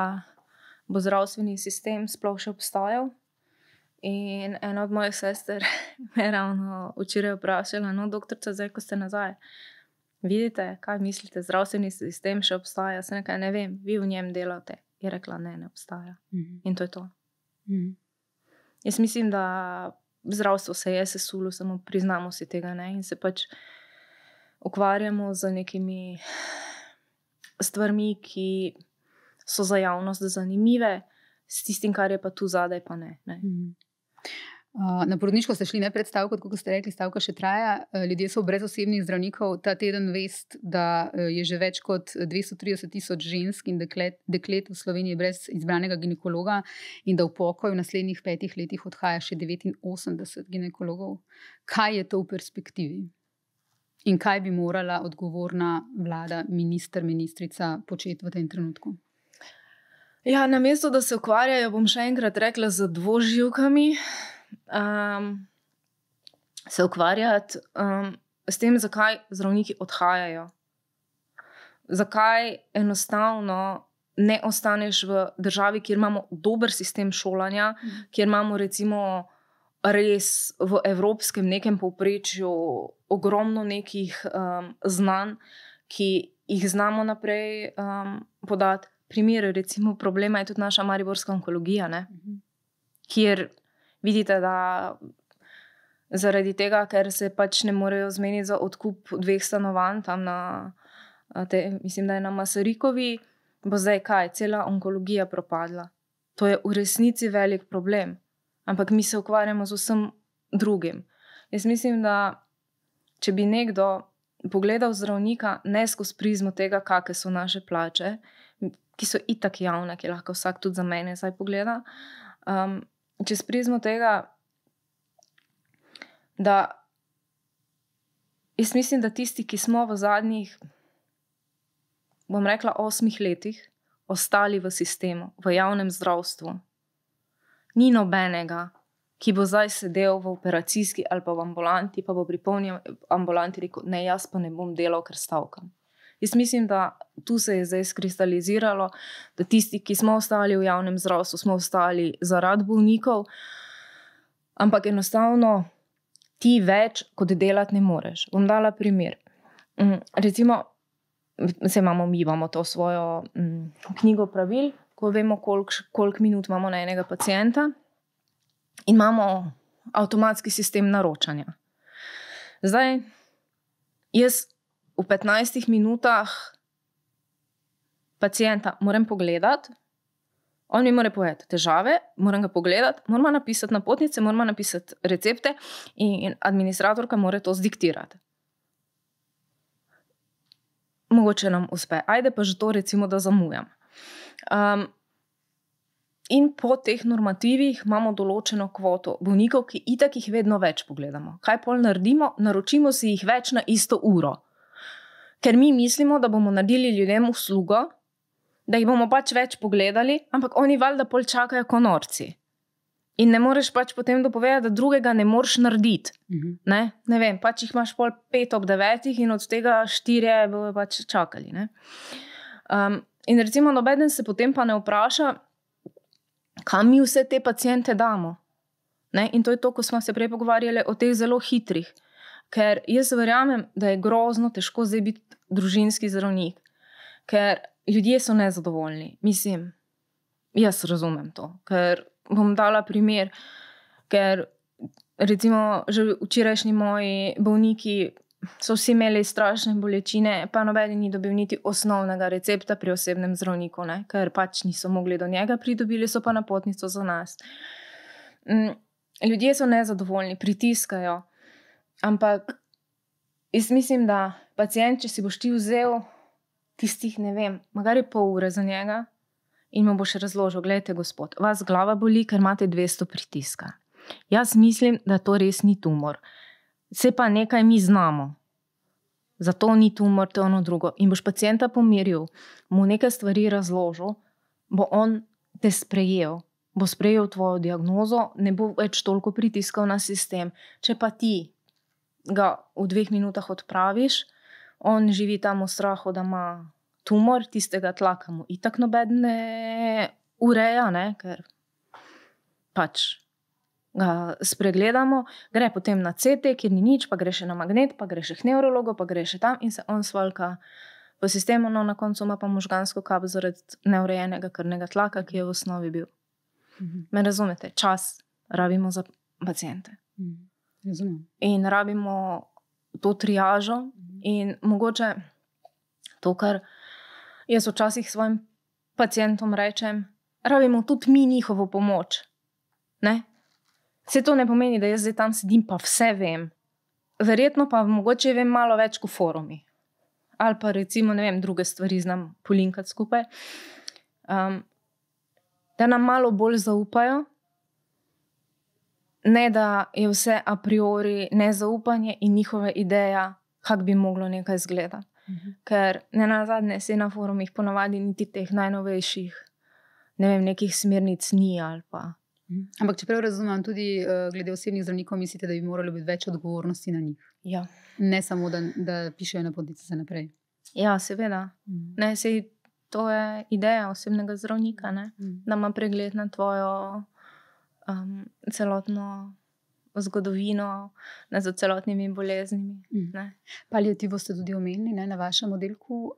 bo zdravstveni sistem sploh še obstajal. In ena od mojih sester me ravno včeraj vprašala, doktorica, zdaj, ko ste nazaj, vidite, kaj mislite, zdravstveni sistem še obstaja? Se nekaj, ne vem, vi v njem delate. Je rekla, ne obstaja. In to je to. Jaz mislim, da zdravstvo se je sesulo, samo priznamo si tega, ne? In se pač ukvarjamo z nekimi stvarmi, ki so za javnost zanimive, s tistim, kar je pa tu zadaj, pa ne. Na porodniško ste šli ne pred stavko, kot ste rekli, stavka še traja. Ljudje so brez osebnih zdravnikov. Ta teden vest, da je že več kot 230,000 žensk in deklet v Sloveniji brez izbranega ginekologa in da v pokoj v naslednjih 5 letih odhaja še 89 ginekologov. Kaj je to v perspektivi? In kaj bi morala odgovorna vlada, minister, ministrica početi v tem trenutku? Ja, namesto, da se ukvarjajo, bom še enkrat rekla, z dvoživkami, se ukvarjati s tem, zakaj zdravniki odhajajo. Zakaj enostavno ne ostaneš v državi, kjer imamo dober sistem šolanja, kjer imamo recimo res v evropskem nekem povprečju ogromno nekih znanj, ki jih znamo naprej podati. Primer, recimo, problema je tudi naša mariborska onkologija, ne? Kjer vidite, da zaradi tega, ker se pač ne morejo zmeniti za odkup 2 stanovanj tam na, mislim, da je na Masarikovi, bo zdaj kaj, cela onkologija propadla. To je v resnici velik problem, ampak mi se ukvarjamo z vsem drugim. Jaz mislim, da če bi nekdo pogledal zdravnika ne skozi prizmo tega, kakšne so naše plače, ki so itak javne, ki lahko vsak tudi za mene zdaj pogleda, čez prizmo tega, da jaz mislim, da tisti, ki smo v zadnjih, bom rekla, 8 letih ostali v sistemu, v javnem zdravstvu, ni nobenega, ki bo zdaj sedel v operacijski ali pa v ambulanti, pa bo pri polni ambulanti rekel, ne, jaz pa ne bom delal, ker stavkam. Jaz mislim, da tu se je zdaj skristaliziralo, da tisti, ki smo ostali v javnem zdravstvu, smo ostali zaradi bolnikov, ampak enostavno ti več kot delati ne moreš. Bom dala primer. Recimo, imamo to svojo knjigo pravil, ko vemo, koliko minut imamo na enega pacienta, in imamo avtomatski sistem naročanja. Zdaj, jaz v 15 minutah pacienta moram pogledati, on mi mora povedati težave, moram ga pogledati, moramo napisati napotnice, moramo napisati recepte in administratorka mora to zdiktirati. Mogoče nam uspe. Ajde pa že to, recimo, da zamujam. In po teh normativih imamo določeno kvoto bolnikov, ki itak jih vedno več pogledamo. Kaj pol naredimo? Naročimo si jih več na isto uro. Ker mi mislimo, da bomo naredili ljudem uslugo, da jih bomo pač več pogledali, ampak oni valjda pol čakajo ko norci. In ne moreš pač potem dopovedati, da drugega ne moreš narediti. Ne vem, pač jih imaš pol 5 ob 9 in od tega 4 bojo pač čakali. Ne? In recimo nobeden se potem pa ne vpraša, kam mi vse te paciente damo. Ne? In to je to, ko smo se prej pogovarjali o teh zelo hitrih. Ker jaz verjamem, da je grozno težko zdaj biti družinski zdravnik. Ker ljudje so nezadovoljni. Mislim, jaz razumem to. Ker bom dala primer, ker recimo že včerajšnji moji bolniki so vsi imeli strašne bolečine, pa nobeden ni dobil niti osnovnega recepta pri osebnem zdravniku, ne? Ker pač niso mogli do njega, pridobili so pa napotnico za nas. Ljudje so nezadovoljni, pritiskajo, ampak jaz mislim, da pacient, če si boš ti vzel tistih, ne vem, magari pol ure za njega in mu boš razložil, gledajte, gospod, vas glava boli, ker imate 200 pritiska. Jaz mislim, da to res ni tumor. Se pa nekaj mi znamo. Zato ni tumor, to ono drugo. In boš pacienta pomiril, mu nekaj stvari razložil, bo on te sprejel, bo sprejel tvojo diagnozo, ne bo več toliko pritiskal na sistem. Če pa ti ga v 2 minutah odpraviš, on živi tam v strahu, da ima tumor, tistega tlaka mu itak nobeden ne ureja, ne? Ker pač ga spregledamo, gre potem na CT, kjer ni nič, pa gre še na magnet, pa gre še k nevrologu, pa gre še tam in se on svalka po sistemu, no na koncu ima pa možgansko kap zaradi neurejenega krvnega tlaka, ki je v osnovi bil. Me razumete? Čas rabimo za paciente. Razumem. In rabimo to triažo in mogoče to, kar jaz včasih svojim pacientom rečem, rabimo tudi mi njihovo pomoč. Ne? Vse to ne pomeni, da jaz zdaj tam sedim pa vse vem. Verjetno pa mogoče vem malo več kot forumi. Ali pa recimo, ne vem, druge stvari znam polinkati skupaj. Da nam malo bolj zaupajo. Ne, da je vse a priori nezaupanje in njihova ideja, kak bi moglo nekaj izgledati. Ker ne nazadnje se na forumih ponavadi niti teh najnovejših, ne vem, nekih smernic ni ali pa. Ampak čeprav razumem, tudi glede osebnih zdravnikov mislite, da bi moralo biti več odgovornosti na njih. Ja. Ne samo, da pišejo napotnice za naprej. Ja, seveda. Ne, sej to je ideja osebnega zdravnika, ne? Da ima pregled na tvojo celotno zgodovino, nad celotnimi boleznimi. Ne? Paliativo ste tudi omenili, ne, na vašem oddelku,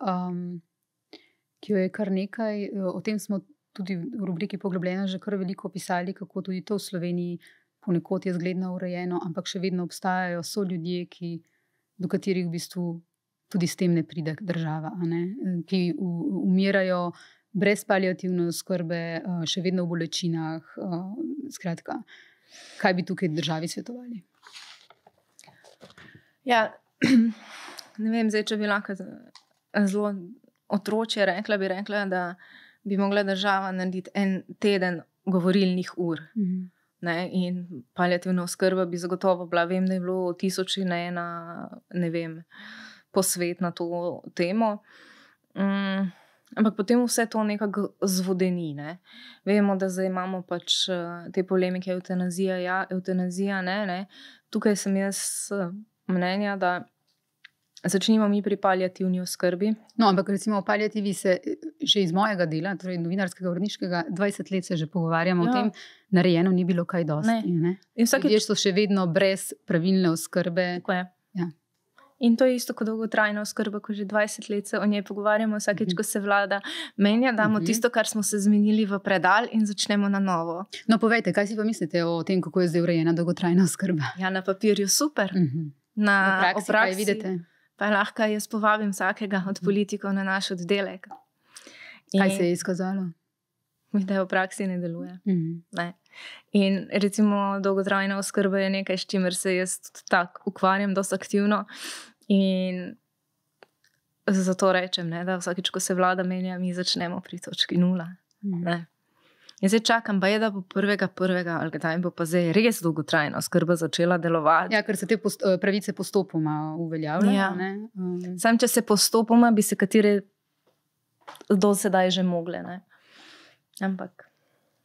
ki jo je kar nekaj. O tem smo tudi v rubriki Poglobljeno že kar veliko pisali, kako tudi to v Sloveniji ponekod je zgledno urejeno, ampak še vedno obstajajo, so ljudje, do katerih v bistvu tudi s tem ne pride država, ne? Ki umirajo brez paliativne oskrbe, še vedno v bolečinah. Skratka, kaj bi tukaj državi svetovali? Ja, ne vem, zdaj, če bi lahko zelo otročje rekla, bi rekla, da bi mogla država narediti 1 teden govorilnih ur. Ne? In paliativna oskrba bi zagotovo bila, vem, da je bilo 1001, ne vem, posvet na to temo. Ampak potem vse to nekako zvodeni. Ne? Vemo, da zdaj imamo pač te polemike, eutanazija, ja, eutanazija, ne. Tukaj sem jaz mnenja, da začnimo mi pri paliativni oskrbi. No, ampak recimo o paliativi se že iz mojega dela, torej novinarskega, uredniškega, 20 let se že pogovarjamo o tem, narejeno ni bilo kaj dosti. Ne? Ljudje so še vedno brez pravilne oskrbe. Tako je. Ja. In to je isto kot dolgotrajna oskrba, ko že 20 let se o njej pogovarjamo, vsakeč, ko se vlada menja, damo tisto, kar smo se zmenili v predal in začnemo na novo. No, povejte, kaj si pa mislite o tem, kako je zdaj urejena dolgotrajna oskrba? Ja, na papirju super. V praksi kaj vidite? Pa lahko jaz povabim vsakega od politikov na naš oddelek. Kaj se je izkazalo? Da v praksi ne deluje. Ne. In recimo dolgotrajna oskrba je nekaj, s čimer se jaz tako ukvarjam dosti aktivno in zato rečem, ne, da vsakič, ko se vlada menja, mi začnemo pri točki 0. Ne. In zdaj čakam, pa je, da bo 1.1. ali kdaj bo pa zdaj res dolgotrajna oskrba začela delovati. Ja, ker se te pravice postopoma uveljavljajo. Ja. Ne? Sam, če se postopoma, bi se katere do sedaj že mogle. Ne. Ampak,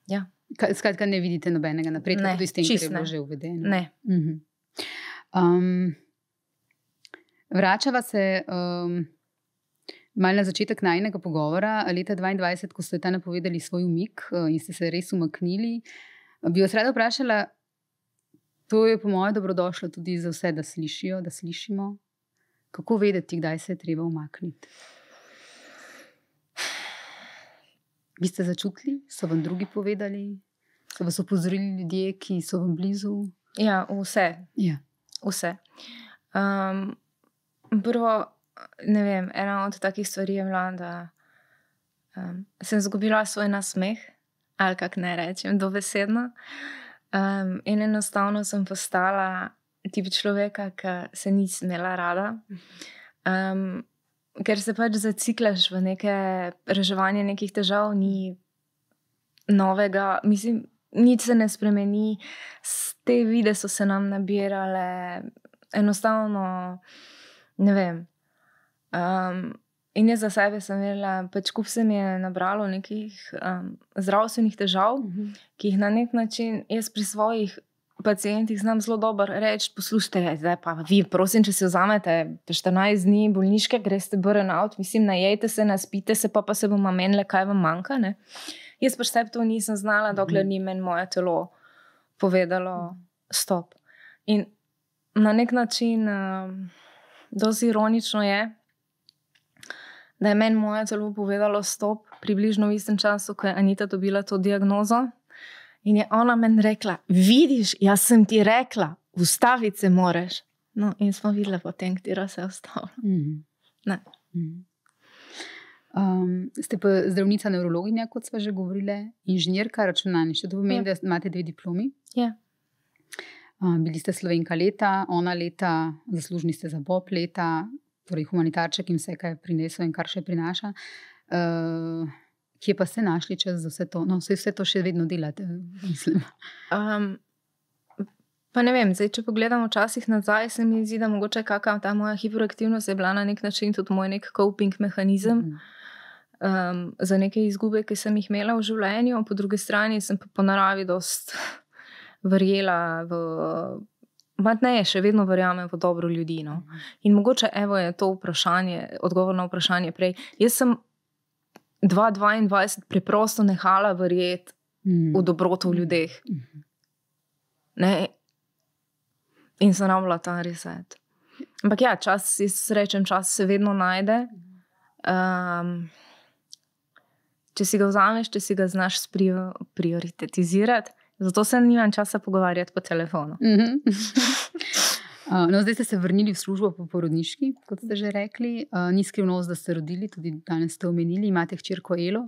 ja. Skratka, ne vidite nobenega napredka, tudi s tem, kar je bilo že uvedeno. Ne. Vračava se malo na začetek najinega pogovora. Leta 2022, ko ste ta napovedali svoj umik in ste se res umaknili, bi vas rada vprašala, to je po mojem dobrodošlo tudi za vse, da slišijo, da slišimo. Kako vedeti, kdaj se je treba umakniti? Vi ste začutili? So vam drugi povedali? So vas opozorili ljudje, ki so vam blizu? Ja, vse. Ja. Vse. Prvo, ne vem, ena od takih stvari je bila, da sem izgubila svoj nasmeh, ali kak ne rečem, dobesedno. In enostavno sem postala tip človeka, ki se ni smela rada. Ker se pač zaciklaš v neke reševanje nekih težav, ni novega, mislim, nič se ne spremeni, te vide so se nam nabirale, enostavno, ne vem. In jaz za sebe sem vedela, pač kup se mi je nabralo nekih zdravstvenih težav, ki jih na nek način jaz pri svojih pacientih znam zelo dobro reči, poslušajte, zdaj pa vi, prosim, če si vzamete 14 dni bolniške, greste burnout, mislim, najejte se, naspite se, pa se bomo menile, kaj vam manjka, ne. Jaz pa sebi to nisem znala, dokler ni meni moje telo povedalo stop. In na nek način dosti ironično je, da je meni moje telo povedalo stop približno v istem času, ko je Anita dobila to diagnozo. In je ona meni rekla, vidiš, jaz sem ti rekla, ustaviti se moraš. No, in smo videli potem, katera se je ustavila. Ste pa zdravnica neurologinja, kot sva že govorili, inženirka računalništva. To pomeni, da imate 2 diplomi. Ja. Bili ste Slovenka leta, ona leta, zaslužni ste za Bob leta, torej humanitarček in vse, kaj je prinesel in kar še prinaša. Kje pa ste našli čas za vse to? No, vse to še vedno delate, mislim. Pa ne vem, zdaj, če pogledamo včasih nazaj, se mi zdi, da mogoče kakva ta moja hiperaktivnost je bila na nek način tudi moj nek coping mehanizem za neke izgube, ki sem jih imela v življenju. Po drugi strani sem pa po naravi dost verjela še vedno verjamem v dobro ljudi. No. In mogoče evo je to vprašanje, odgovor na vprašanje prej. Jaz sem 2022 preprosto nehala verjeti v dobroto v ljudeh. Ne? In sem rabila ta reset. Ampak ja, čas, jaz rečem, čas se vedno najde. Če si ga vzameš, če si ga znaš prioritetizirati, zato se nimam časa pogovarjati po telefonu. No, zdaj ste se vrnili v službo po porodniški, kot ste že rekli. Ni skrivnost, da ste rodili, tudi danes ste omenili, imate hčerko Elo.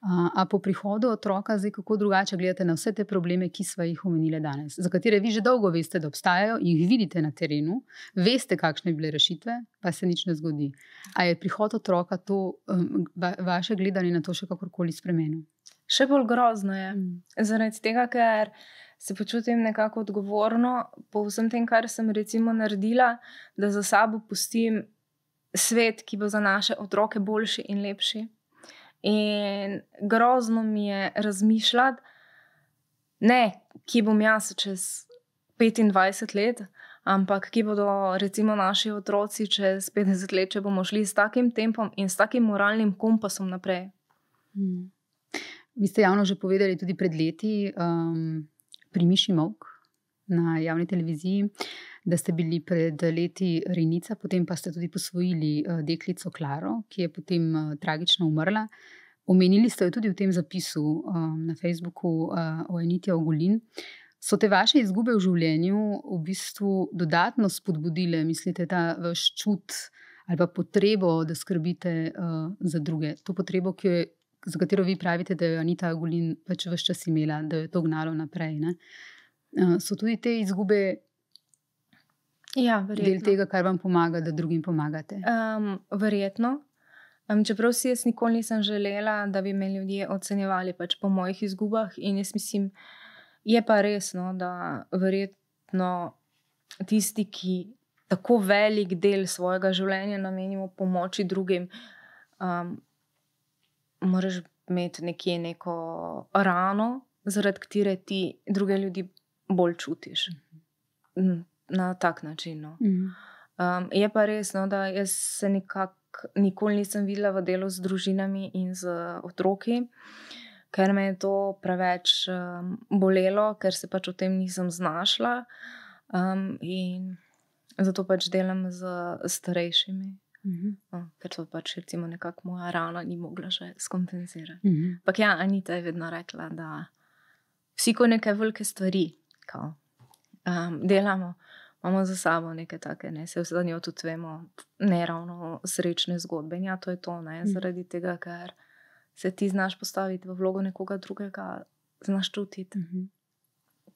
A po prihodu otroka zdaj kako drugače gledate na vse te probleme, ki sva jih omenili danes, za katere vi že dolgo veste, da obstajajo, jih vidite na terenu, veste, kakšne bile rešitve, pa se nič ne zgodi. A je prihod otroka to, vaše gledanje na to še kakorkoli spremenil? Še bolj grozno je. Zaradi tega, ker se počutim nekako odgovorno po vsem tem, kar sem recimo naredila, da za sabo pustim svet, ki bo za naše otroke boljši in lepši. In grozno mi je razmišljati, ne, kje bom jaz čez 25 let, ampak kje bodo recimo naši otroci čez 50 let, če bomo šli s takim tempom in s takim moralnim kompasom naprej. Vi ste javno že povedali tudi pred leti pri Miši Molk na javni televiziji, da ste bili pred leti rejnica, potem pa ste tudi posvojili deklico Klaro, ki je potem tragično umrla. Omenili ste jo tudi v tem zapisu na Facebooku o Aniti Ogulin. So te vaše izgube v življenju v bistvu dodatno spodbudile, mislite, ta vaš čut ali pa potrebo, da skrbite za druge? To potrebo, za katero vi pravite, da je Anita Ogulin pač ves čas imela, da jo je to gnalo naprej. Ne? So tudi te izgube del tega, kar vam pomaga, da drugim pomagate? Verjetno. Čeprav si jaz nikoli nisem želela, da bi me ljudje ocenjevali pač po mojih izgubah, in jaz mislim, je pa resno, da verjetno tisti, ki tako velik del svojega življenja namenimo pomoči drugim, moraš imeti nekje neko rano, zaradi katere ti druge ljudi bolj čutiš. Na tak način. No. Je pa resno, da jaz se nikoli nisem videla v delu z družinami in z otroki, ker me je to preveč bolelo, ker se pač o tem nisem znašla, in zato pač delam z starejšimi. Ker to pač recimo nekako moja rana ni mogla že skompenzirati. Ampak ja, Anita je vedno rekla, da vsi ko neke velike stvari delamo, imamo za sabo neke take, ne, se za njo tudi vemo, neravno srečne zgodbe. Ja, to je to, ne, zaradi tega, ker se ti znaš postaviti v vlogo nekoga drugega, znaš čutiti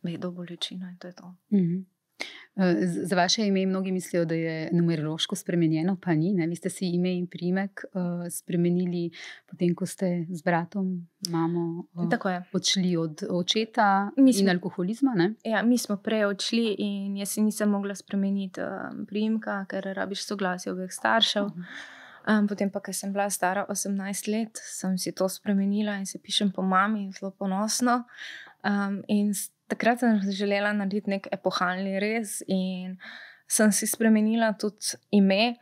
vedo bolečino, in to je to. Za vaše ime mnogi mislijo, da je numerološko spremenjeno, pa ni. Ne? Vi ste si ime in priimek spremenili potem, ko ste z bratom, mamo odšli od očeta in alkoholizma. Ne? Ja, mi smo prej odšli in jaz si nisem mogla spremeniti priimka, ker rabiš soglasje obeh staršev. Potem pa, ker sem bila stara 18 let, sem si to spremenila in se pišem po mami, zelo ponosno. In takrat sem želela narediti nek epohalni rez in sem si spremenila tudi ime.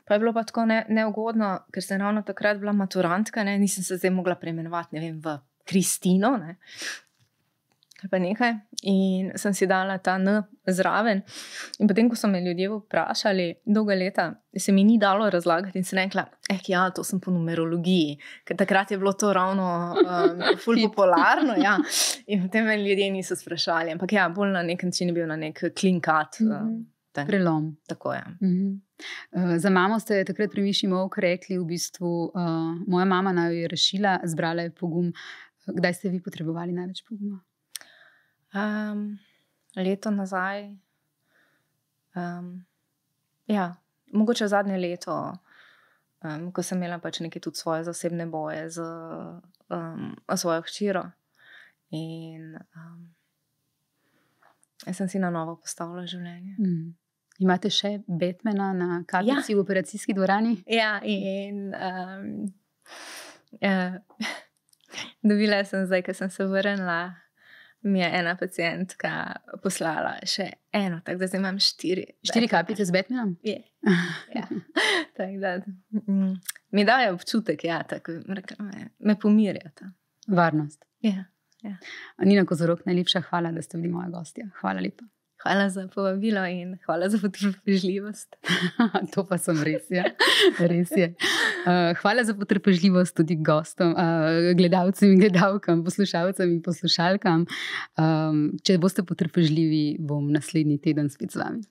Pa je bilo pa tako neugodno, ker sem ravno takrat bila maturantka, ne? Nisem se zdaj mogla preimenovati, ne vem, v Kristino, ne? Ali pa nekaj. In sem si dala ta N zraven. In potem, ko so me ljudje vprašali dolga leta, se mi ni dalo razlagati in sem rekla, ja, to sem po numerologiji, ker takrat je bilo to ravno ful popularno, ja. In potem me ljudje niso sprašali, ampak ja, bolj na nek način je bil na nek klinkat. Prelom. Tako je. Za mamo ste takrat pri Miši Molk rekli v bistvu, moja mama naj jo je rešila, zbrala je pogum. Kdaj ste vi potrebovali največ poguma? Leto nazaj, ja, mogoče zadnje leto, ko sem imela pač neke tudi svoje zasebne boje z svojo hčero in jaz sem si na novo postavila življenje. Imate še Batmana na kapici v operacijski dvorani? Ja, in dobila sem zdaj, ko sem se vrnila, mi je ena pacientka poslala še eno, tako da zdaj imam 4. 4 kapice z Batmanom? Ja. Tako da mi daje občutek, ja, tako me pomirjata. Varnost. Ja. Nina Kozorok, najlepša hvala, da ste bili moja gostja. Hvala lepa. Hvala za povabilo in hvala za potrpežljivost. To pa sem res, ja. Res je. Hvala za potrpežljivost tudi gostom, gledalcem in gledalkam, poslušalcem in poslušalkam. Če boste potrpežljivi, bom naslednji teden spet z vami.